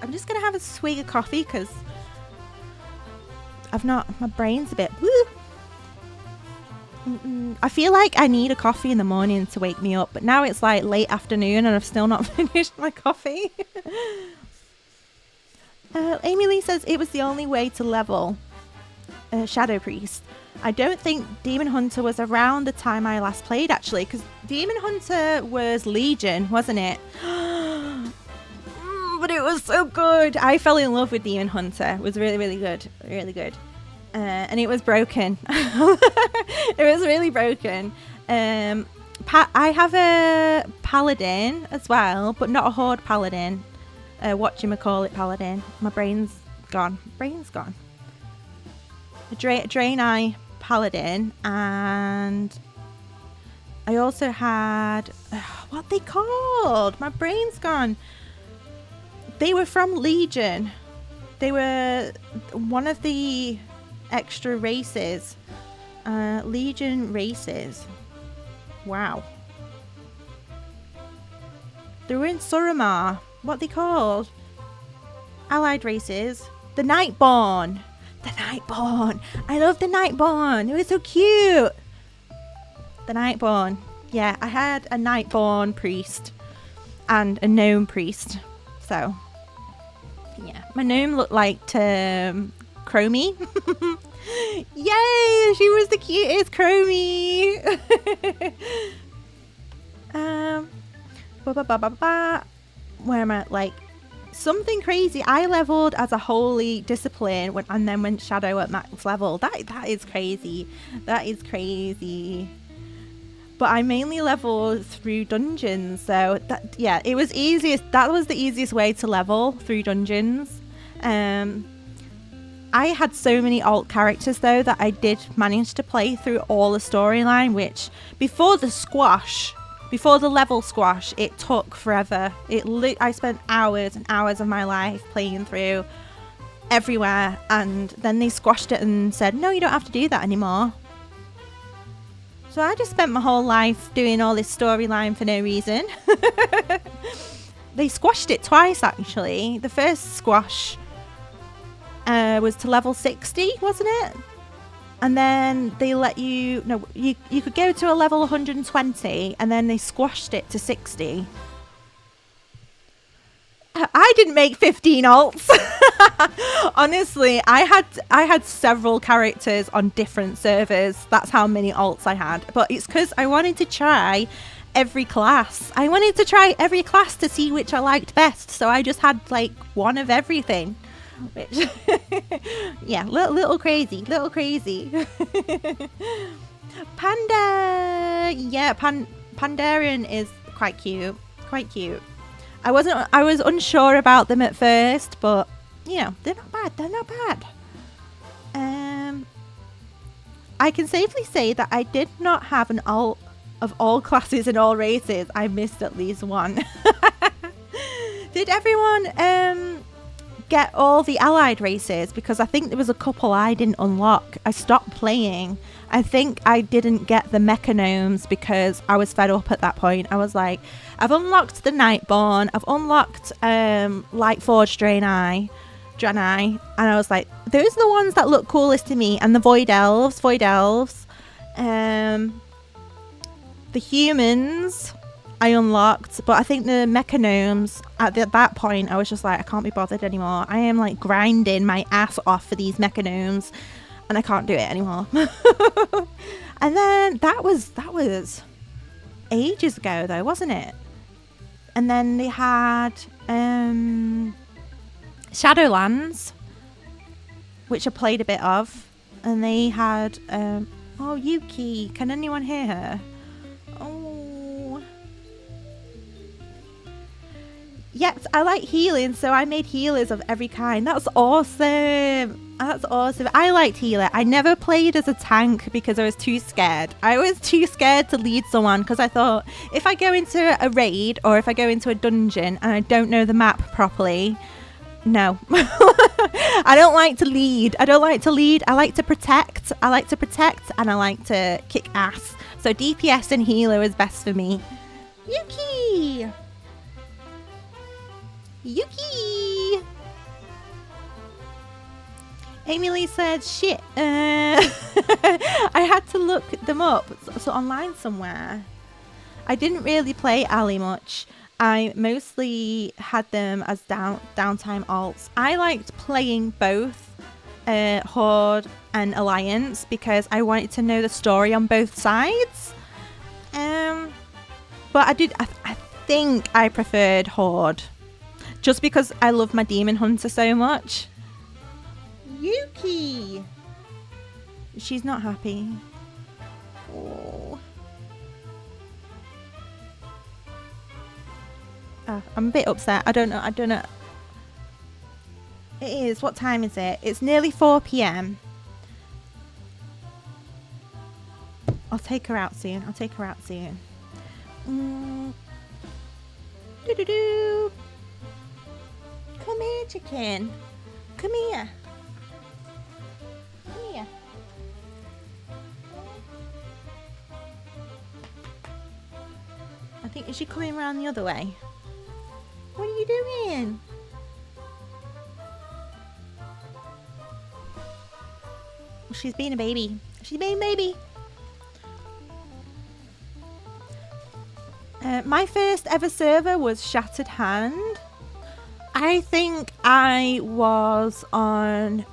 I'm just going to have a swig of coffee because my brain's a bit, woo. I feel like I need a coffee in the morning to wake me up, but now it's like late afternoon and I've still not finished my coffee. Amy Lee says it was the only way to level Shadow Priest. I don't think Demon Hunter was around the time I last played, actually, because Demon Hunter was Legion, wasn't it? But it was so good. I fell in love with Demon Hunter. It was really, really good. Really good. And it was broken. It was really broken. I have a Paladin as well, but not a Horde Paladin. Whatchamacallit Paladin. My brain's gone. A Draenei Paladin, and I also had what they called. My brain's gone. They were from Legion. They were one of the extra races. Legion races. Wow. They were in Suramar. What they called? Allied races. The Nightborn. I love the Nightborn. It was so cute. The Nightborn. Yeah, I had a Nightborn priest and a gnome priest. So, yeah. My gnome looked like Chromie. Yay! She was the cutest Chromie. Where am I? Like, something crazy. I leveled as a holy discipline and then went shadow at max level. That is crazy. That is crazy. But I mainly leveled through dungeons, so it was easiest. That was the easiest way to level, through dungeons. I had so many alt characters though that I did manage to play through all the storyline, which before the level squash, it took forever. I spent hours and hours of my life playing through everywhere, and then they squashed it and said, no, you don't have to do that anymore. So I just spent my whole life doing all this storyline for no reason. They squashed it twice, actually. The first squash was to level 60, wasn't it? And then they let you, no, you could go to a level 120 and then they squashed it to 60. I didn't make 15 alts. Honestly, I had several characters on different servers. That's how many alts I had. But it's because I wanted to try every class. I wanted to try every class to see which I liked best. So I just had like one of everything. Which, yeah, little crazy. Panda, yeah, Pandarian is quite cute. I was unsure about them at first, but you know, they're not bad. I can safely say that I did not have an alt of all classes and all races. I missed at least one. Did everyone get all the allied races? Because I think there was a couple I didn't unlock. I stopped playing. I think I didn't get the Mechanomes because I was fed up at that point. I was like, I've unlocked the Nightborn, I've unlocked Lightforged Draenei, and I was like, those are the ones that look coolest to me. And the Void Elves, the humans I unlocked, but I think the Mechanomes, at that point, I was just like, I can't be bothered anymore. I am like grinding my ass off for these Mechanomes, and I can't do it anymore. And then that was ages ago though, wasn't it? And then they had Shadowlands, which I played a bit of, and they had oh, Yuki, can anyone hear her? Oh, yes, I like healing, so I made healers of every kind. That's awesome. I liked healer. I never played as a tank because I was too scared. I was too scared to lead someone because I thought, if I go into a raid or if I go into a dungeon and I don't know the map properly, no. I don't like to lead. I like to protect. And I like to kick ass. So DPS and healer is best for me. Yuki! Amy Lee said, shit. I had to look them up so online somewhere. I didn't really play Ali much. I mostly had them as downtime alts. I liked playing both Horde and Alliance because I wanted to know the story on both sides. But I think I preferred Horde just because I love my Demon Hunter so much. Yuki! She's not happy. Oh. I'm a bit upset. I don't know. It is. What time is it? It's nearly 4 p.m. I'll take her out soon. Do-do-do. Come here, chicken. Come here. I think, is she coming around the other way? What are you doing? Well, she's being a baby. My first ever server was Shattered Hand. I think I was on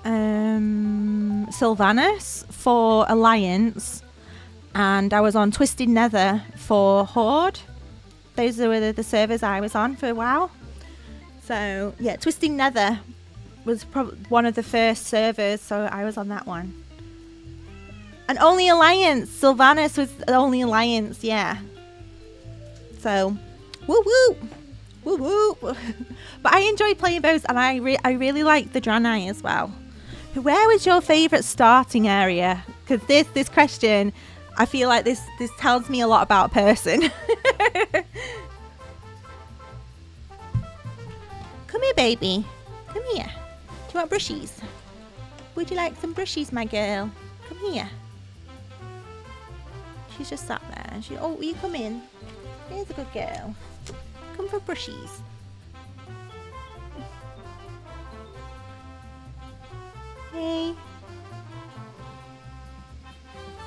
Sylvanas for Alliance, and I was on Twisted Nether for Horde. Those were the servers I was on for a while. So yeah, Twisted Nether was probably one of the first servers, so I was on that one. And only Alliance. Sylvanas was the only Alliance, yeah. So, woo woo. Woo woo. But I enjoy playing both, and I really like the Draenei as well. Where was your favourite starting area? Because this question, I feel like this tells me a lot about a person. Come here, baby. Come here. Do you want brushies? Would you like some brushies, my girl? Come here. She's just sat there. Oh, you come in. Here's a good girl. Come for brushies. Hey.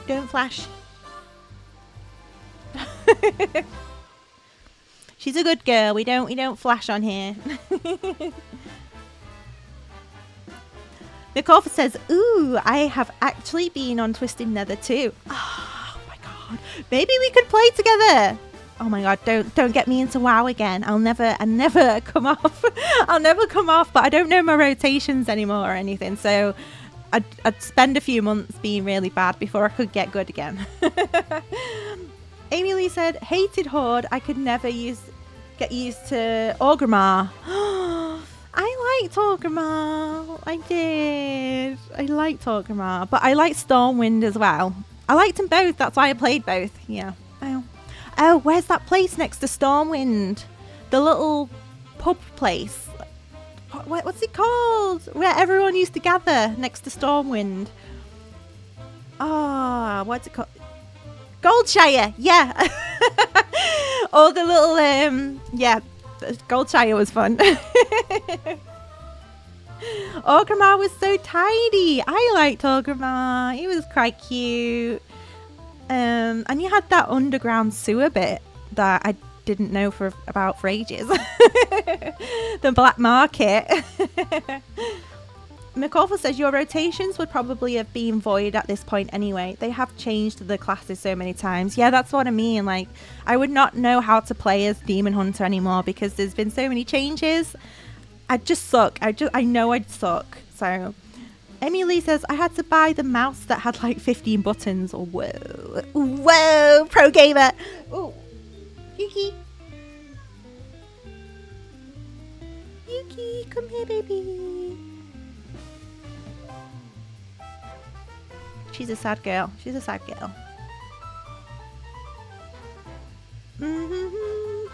Don't flash. She's a good girl. We don't flash on here. Nicole says, "Ooh, I have actually been on Twisted Nether too." Oh my god. Maybe we could play together. Oh my god, don't get me into WoW again. I'll never come off. I'll never come off, but I don't know my rotations anymore or anything. So I'd spend a few months being really bad before I could get good again. Amy Lee said, "Hated Horde. I could never get used to Orgrimmar." I liked Orgrimmar. I did. I liked Orgrimmar, but I liked Stormwind as well. I liked them both. That's why I played both. Yeah. Oh, where's that place next to Stormwind? The little pub place. What's it called? Where everyone used to gather next to Stormwind. Oh, what's it called? Goldshire. Yeah. All the little, yeah. Goldshire was fun. Orgrimmar was so tidy. I liked Orgrimmar. He was quite cute. And you had that underground sewer bit that I didn't know for ages. The black market. McAuliffe says your rotations would probably have been void at this point anyway. They have changed the classes so many times. Yeah, that's what I mean. Like, I would not know how to play as Demon Hunter anymore because there's been so many changes. I'd just suck. I know I'd suck. So Amy Lee says, I had to buy the mouse that had like 15 buttons. Oh, whoa, pro gamer. Oh, Yuki, come here, baby. She's a sad girl. Mm-hmm.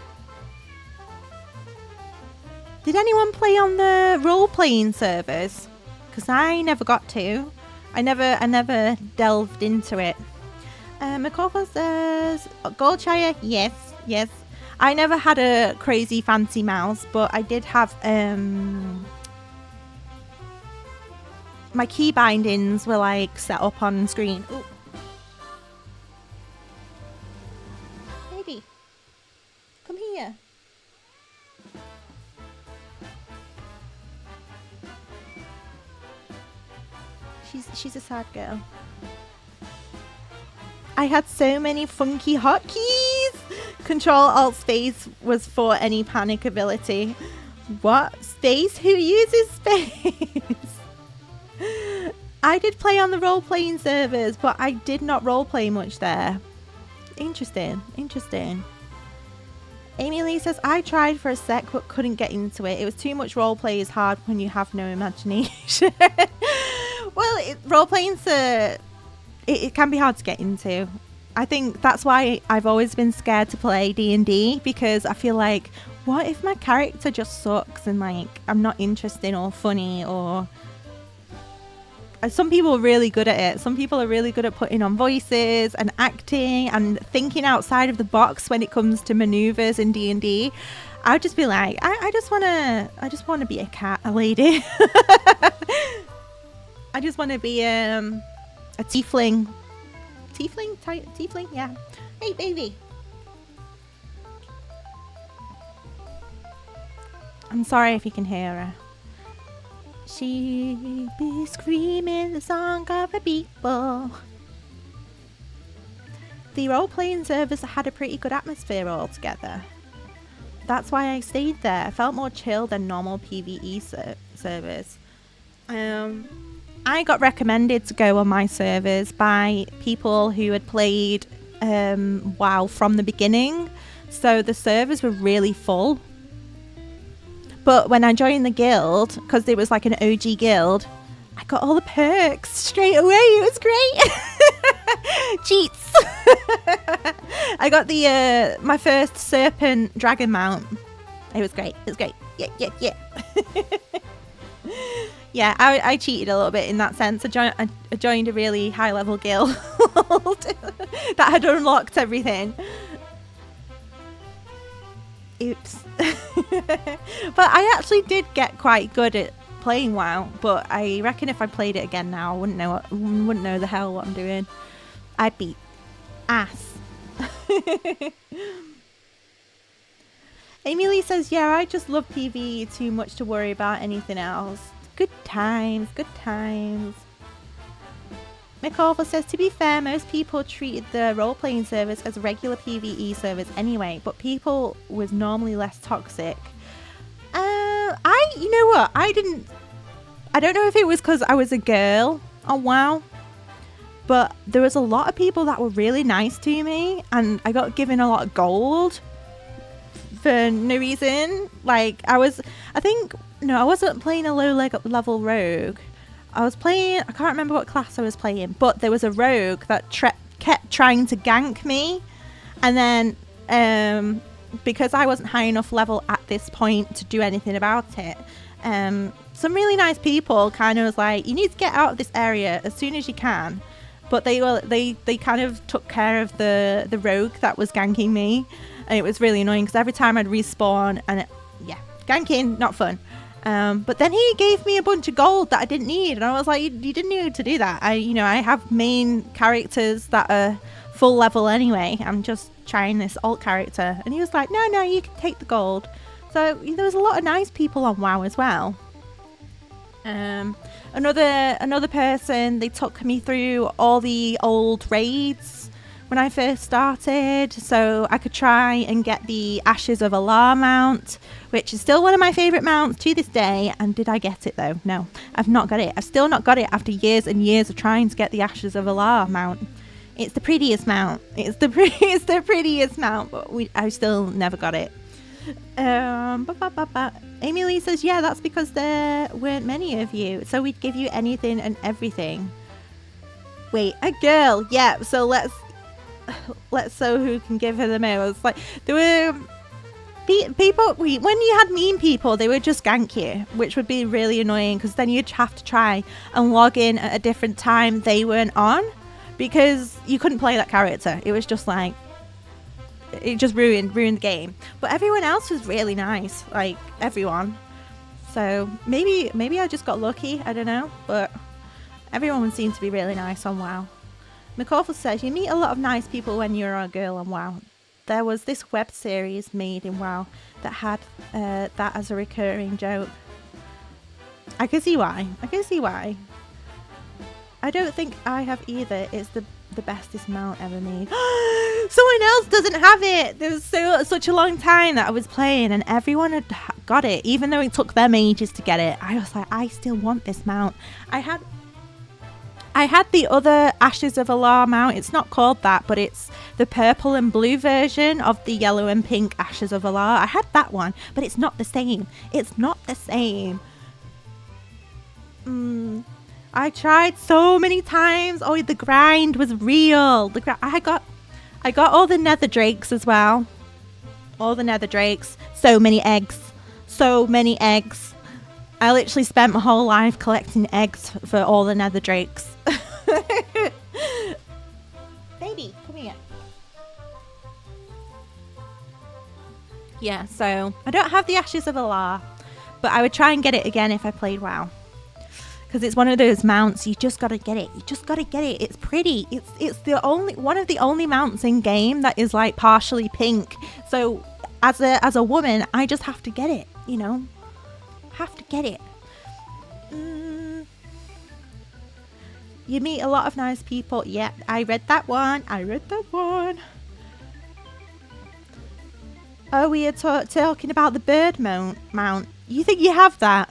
Did anyone play on the role-playing servers? Because I never got to. I never delved into it. McCauliffe says, Goldshire, yes. I never had a crazy fancy mouse, but I did have my key bindings were like set up on screen. Ooh. Baby, come here. She's a sad girl. I had so many funky hotkeys. Control Alt Space was for any panic ability. What? Space? Who uses space? I did play on the role-playing servers, but I did not role-play much there. Interesting. Amy Lee says, I tried for a sec but couldn't get into it. It was too much role-play is hard when you have no imagination. Well, role-playing's it can be hard to get into. I think that's why I've always been scared to play D&D, because I feel like, what if my character just sucks and like I'm not interesting or funny? Or some people are really good at it. Some people are really good at putting on voices and acting and thinking outside of the box when it comes to maneuvers in D&D. I'd just be like, I just want to be a lady. I just want to be a tiefling. Tiefling, yeah. Hey, baby. I'm sorry if you can hear her. She be screaming the song of the people. The role-playing servers had a pretty good atmosphere altogether. That's why I stayed there. I felt more chill than normal PvE servers. I got recommended to go on my servers by people who had played WoW from the beginning. So the servers were really full. But when I joined the guild, because it was like an OG guild, I got all the perks straight away. It was great. Cheats. I got my first serpent dragon mount. It was great. Yeah. Yeah, I cheated a little bit in that sense. I joined a really high level guild that had unlocked everything. Oops. But I actually did get quite good at playing WoW, but I reckon if I played it again now, I wouldn't know the hell what I'm doing. I'd beat ass. Amy Lee says, yeah, I just love PvE too much to worry about anything else. Good times, good times. McAuliffe says, to be fair, most people treated the role-playing servers as regular PvE servers anyway, but people was normally less toxic. You know what? I don't know if it was because I was a girl on WoW, but there was a lot of people that were really nice to me, and I got given a lot of gold for no reason. Like, I wasn't playing a low level rogue. I can't remember what class I was playing, but there was a rogue that kept trying to gank me, and then because I wasn't high enough level at this point to do anything about it, some really nice people kind of was like, you need to get out of this area as soon as you can. But they kind of took care of the rogue that was ganking me, and it was really annoying because every time I'd respawn, and ganking, not fun. But then he gave me a bunch of gold that I didn't need, and I was like, you didn't need to do that. I have main characters that are full level anyway. I'm just trying this alt character. And he was like, no, you can take the gold. So there was a lot of nice people on WoW as well. Another person, they took me through all the old raids when I first started, so I could try and get the Ashes of Alar mount, which is still one of my favourite mounts to this day. And did I get it though? No, I've not got it. I've still not got it after years and years of trying to get the Ashes of Alar mount. It's the prettiest mount. It's the prettiest mount, but I still never got it. Amy Lee says, yeah, that's because there weren't many of you, so we'd give you anything and everything. Wait, a girl? Yeah, so let's so who can give her the most. Like, there were people, when you had mean people, they would just gank you, which would be really annoying, because then you'd have to try and log in at a different time they weren't on, because you couldn't play that character. It was just like, it just ruined the game. But everyone else was really nice, like everyone. So maybe I just got lucky, I don't know, but everyone seemed to be really nice on WoW. McAuliffe says, you meet a lot of nice people when you're a girl on WoW. There was this web series made in WoW that had that as a recurring joke. I can see why. I don't think I have either. It's the bestest mount ever made. Someone else doesn't have it. There was such a long time that I was playing and everyone had got it, even though it took them ages to get it. I was like, I still want this mount. I had the other Ashes of Alar mount. It's not called that, but it's the purple and blue version of the yellow and pink Ashes of Alar. I had that one, but it's not the same. I tried so many times. Oh, the grind was real. I got all the nether drakes as well. All the nether drakes. So many eggs. I literally spent my whole life collecting eggs for all the nether drakes. Baby, come here. Yeah, so I don't have the Ashes of Alar, but I would try and get it again if I played WoW. Because it's one of those mounts, you just gotta get it. It's pretty. It's one of the only mounts in game that is like partially pink. So as a woman, I just have to get it, you know? Have to get it. You meet a lot of nice people. Yeah, I read that one. Oh, we are talking about the bird mount. You think you have that?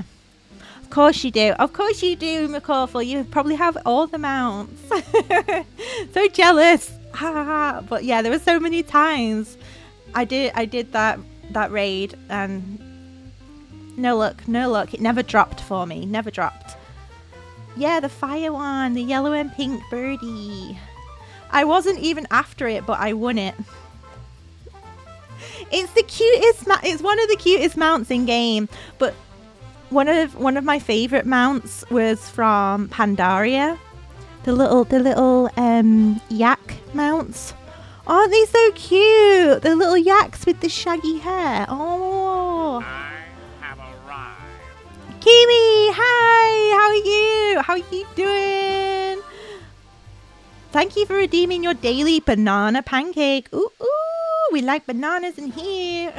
Of course you do, McAuliffe. You probably have all the mounts. So jealous. But yeah, there were so many times I did that raid and no luck. It never dropped for me. Yeah, the fire one, the yellow and pink birdie. I wasn't even after it, but I won it. It's the cutest. It's one of the cutest mounts in game. But one of my favorite mounts was from Pandaria. The little yak mounts. Aren't they so cute? The little yaks with the shaggy hair. Oh. Kiwi, hi! How are you doing? Thank you for redeeming your daily banana pancake. Ooh, we like bananas in here.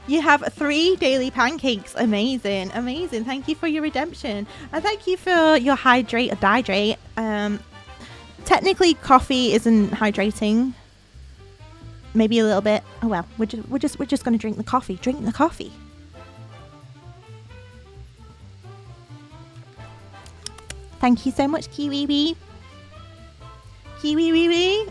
You have 3 daily pancakes. Amazing. Thank you for your redemption. And thank you for your hydrate or dihydrate. Technically, coffee isn't hydrating. Maybe a little bit. Oh well, we're just going to drink the coffee. Drink the coffee. Thank you so much, Kiwi. Kiwi.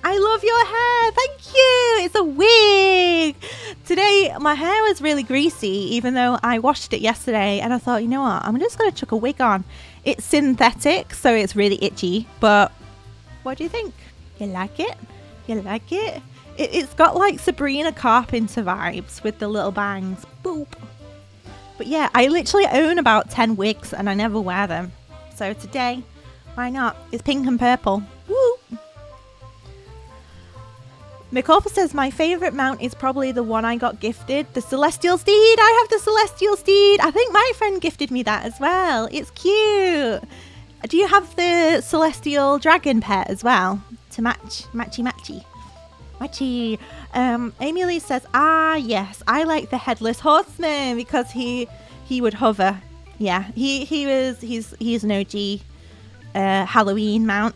I love your hair. Thank you. It's a wig. Today, my hair was really greasy, even though I washed it yesterday. And I thought, you know what? I'm just going to chuck a wig on. It's synthetic, so it's really itchy. But what do you think? You like it? It's got like Sabrina Carpenter vibes with the little bangs. Boop. But yeah, I literally own about 10 wigs and I never wear them. So today, why not? It's pink and purple. Woo! McAuliffe says, my favourite mount is probably the one I got gifted. The Celestial Steed. I have the Celestial Steed. I think my friend gifted me that as well. It's cute. Do you have the Celestial Dragon pet as well? To match? Matchy. Amy Lee says, yes, I like the Headless Horseman because he would hover. Yeah, he's an OG Halloween mount.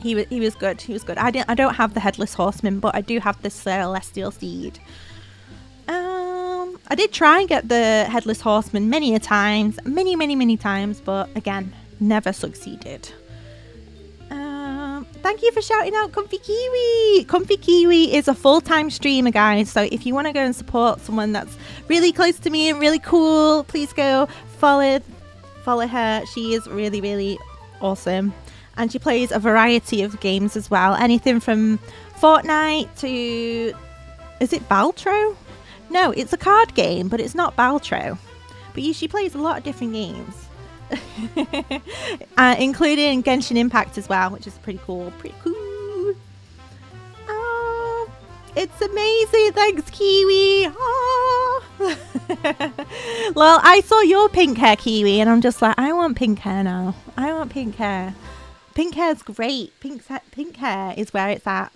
He was good. I don't have the Headless Horseman, but I do have the Celestial Steed. I did try and get the Headless Horseman many times, but again, never succeeded. Thank you for shouting out Comfy Kiwi. Comfy Kiwi is a full-time streamer, guys. So if you want to go and support someone that's really close to me and really cool, please go follow her. She is really, really awesome. And she plays a variety of games as well. Anything from Fortnite to... Is it Baltro? No, it's a card game, but it's not Baltro. But she plays a lot of different games. Including Genshin Impact as well, which is pretty cool. Oh, it's amazing. Thanks, Kiwi. Oh. Well, I saw your pink hair, Kiwi, and I'm just like, I want pink hair now. I want pink hair. Pink hair's great. Pink hair is where it's at.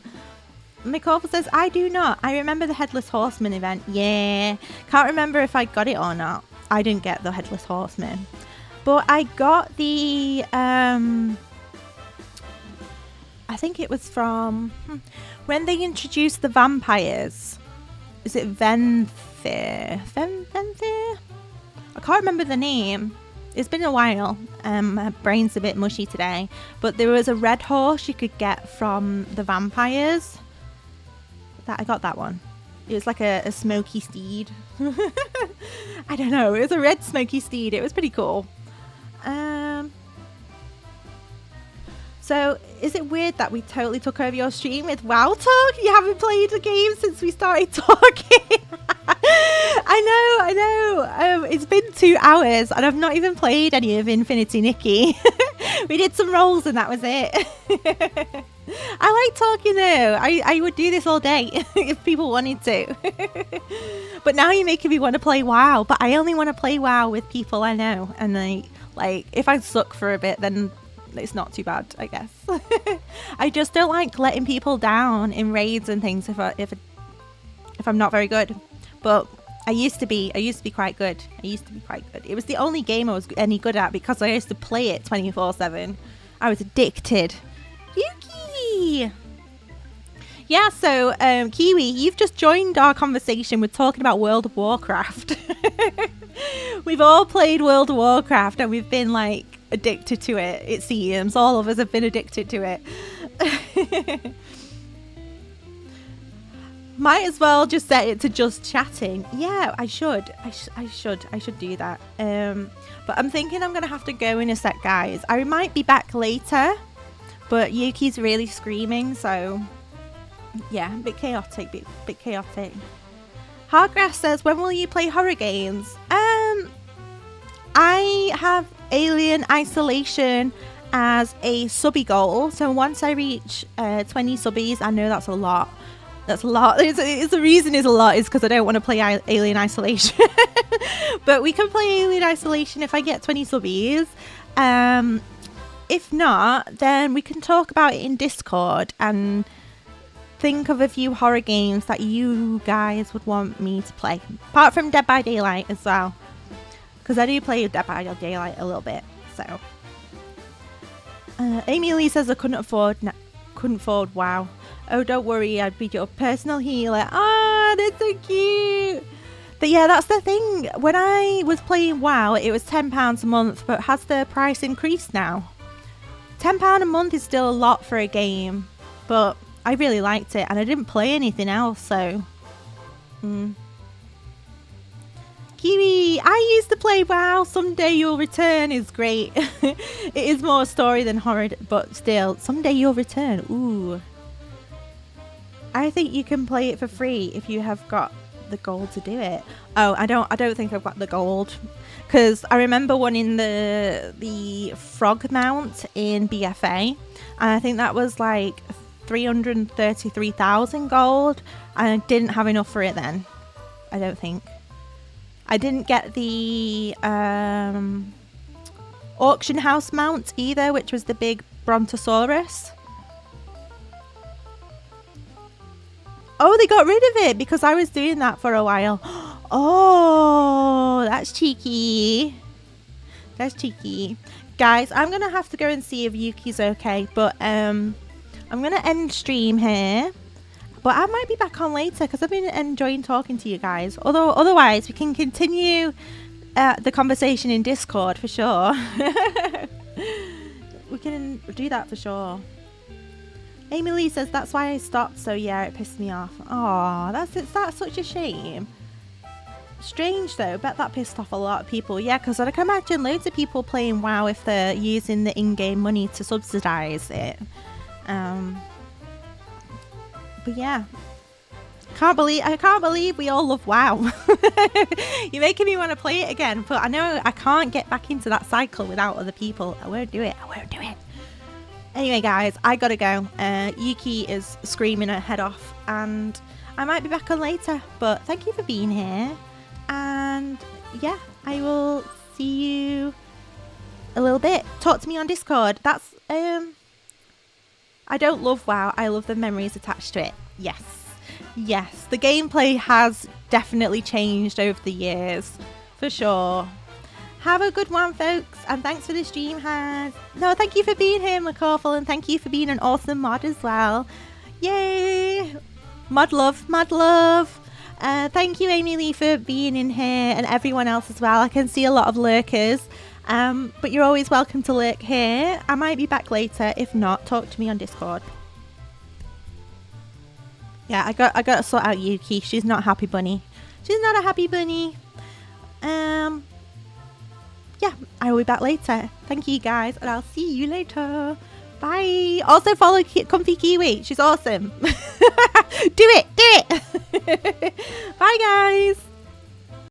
McAuliffe says, I do not. I remember the Headless Horseman event. Yeah. Can't remember if I got it or not. I didn't get the Headless Horseman. But I got the, I think it was from when they introduced the vampires. Is it Venthyr? Venthyr? I can't remember the name. It's been a while. My brain's a bit mushy today. But there was a red horse you could get from the vampires. I got that one. It was like a smoky steed. I don't know. It was a red smoky steed. It was pretty cool. So is it weird that we totally took over your stream with WoW Talk? You haven't played the game since we started talking. I know. It's been 2 hours and I've not even played any of Infinity Nikki. We did some rolls and that was it. I like talking though. I would do this all day if people wanted to. But now you're making me want to play WoW. But I only want to play WoW with people I know. And like if I suck for a bit, then it's not too bad, I guess. I just don't like letting people down in raids and things if I'm not very good. But I used to be quite good. It was the only game I was any good at because I used to play it 24/7. I was addicted. Yuki! Yeah, so Kiwi, you've just joined our conversation. We're talking about World of Warcraft. We've all played World of Warcraft and we've been like addicted to it. It seems all of us have been addicted to it. Might as well just set it to just chatting. Yeah, I should do that. But I'm thinking I'm gonna have to go in a sec, guys. I might be back later, but Yuki's really screaming, so yeah, a bit chaotic. Hardgrass says, when will you play horror games? I have Alien Isolation as a subby goal, so once I reach 20 subbies, I know that's a lot. It's the reason is a lot is because I don't want to play Alien Isolation. But we can play Alien Isolation if I get 20 subbies. if not, then we can talk about it in Discord and think of a few horror games that you guys would want me to play. Apart from Dead by Daylight as well. Because I do play Dead by Daylight a little bit. So. Amy Lee says I couldn't afford WoW. Oh, don't worry, I'd be your personal healer. Ah, that's so cute. But yeah, that's the thing. When I was playing WoW, it was £10 a month, but has the price increased now? £10 a month is still a lot for a game, but I really liked it, and I didn't play anything else, so... Kiwi, I used to play WoW, Someday You'll Return is great. It is more story than horror, but still, Someday You'll Return, ooh. I think you can play it for free if you have got the gold to do it. Oh, I don't think I've got the gold, because I remember one in the frog mount in BFA, and I think that was like 333,000 gold, and I didn't have enough for it then. I don't think I didn't get the auction house mount either, which was the big Brontosaurus. Oh, they got rid of it because I was doing that for a while. Oh, that's cheeky. That's cheeky. Guys, I'm going to have to go and see if Yuki's okay. But I'm going to end stream here. But I might be back on later because I've been enjoying talking to you guys. Although, otherwise, we can continue the conversation in Discord for sure. We can do that for sure. Amy Lee says, that's why I stopped, so yeah, it pissed me off. Aw, that's such a shame. Strange though, bet that pissed off a lot of people. Yeah, because I can imagine loads of people playing WoW if they're using the in-game money to subsidise it. But yeah. I can't believe we all love WoW. You're making me want to play it again, but I know I can't get back into that cycle without other people. I won't do it. Anyway, guys, I gotta go. Yuki is screaming her head off, and I might be back on later. But thank you for being here, and yeah, I will see you a little bit. Talk to me on Discord. That's I don't love WoW. I love the memories attached to it. Yes, the gameplay has definitely changed over the years, for sure. Have a good one, folks, and thanks for the stream, Hans. No, thank you for being here, McCawful, and thank you for being an awesome mod as well. Yay! Mod love. Thank you, Amy Lee, for being in here, and everyone else as well. I can see a lot of lurkers, but you're always welcome to lurk here. I might be back later. If not, talk to me on Discord. Yeah, I got to sort out Yuki. She's not a happy bunny. Yeah, I will be back later. Thank you guys, and I'll see you later. Bye. Also follow Comfy Kiwi. She's awesome. Do it. Bye, guys.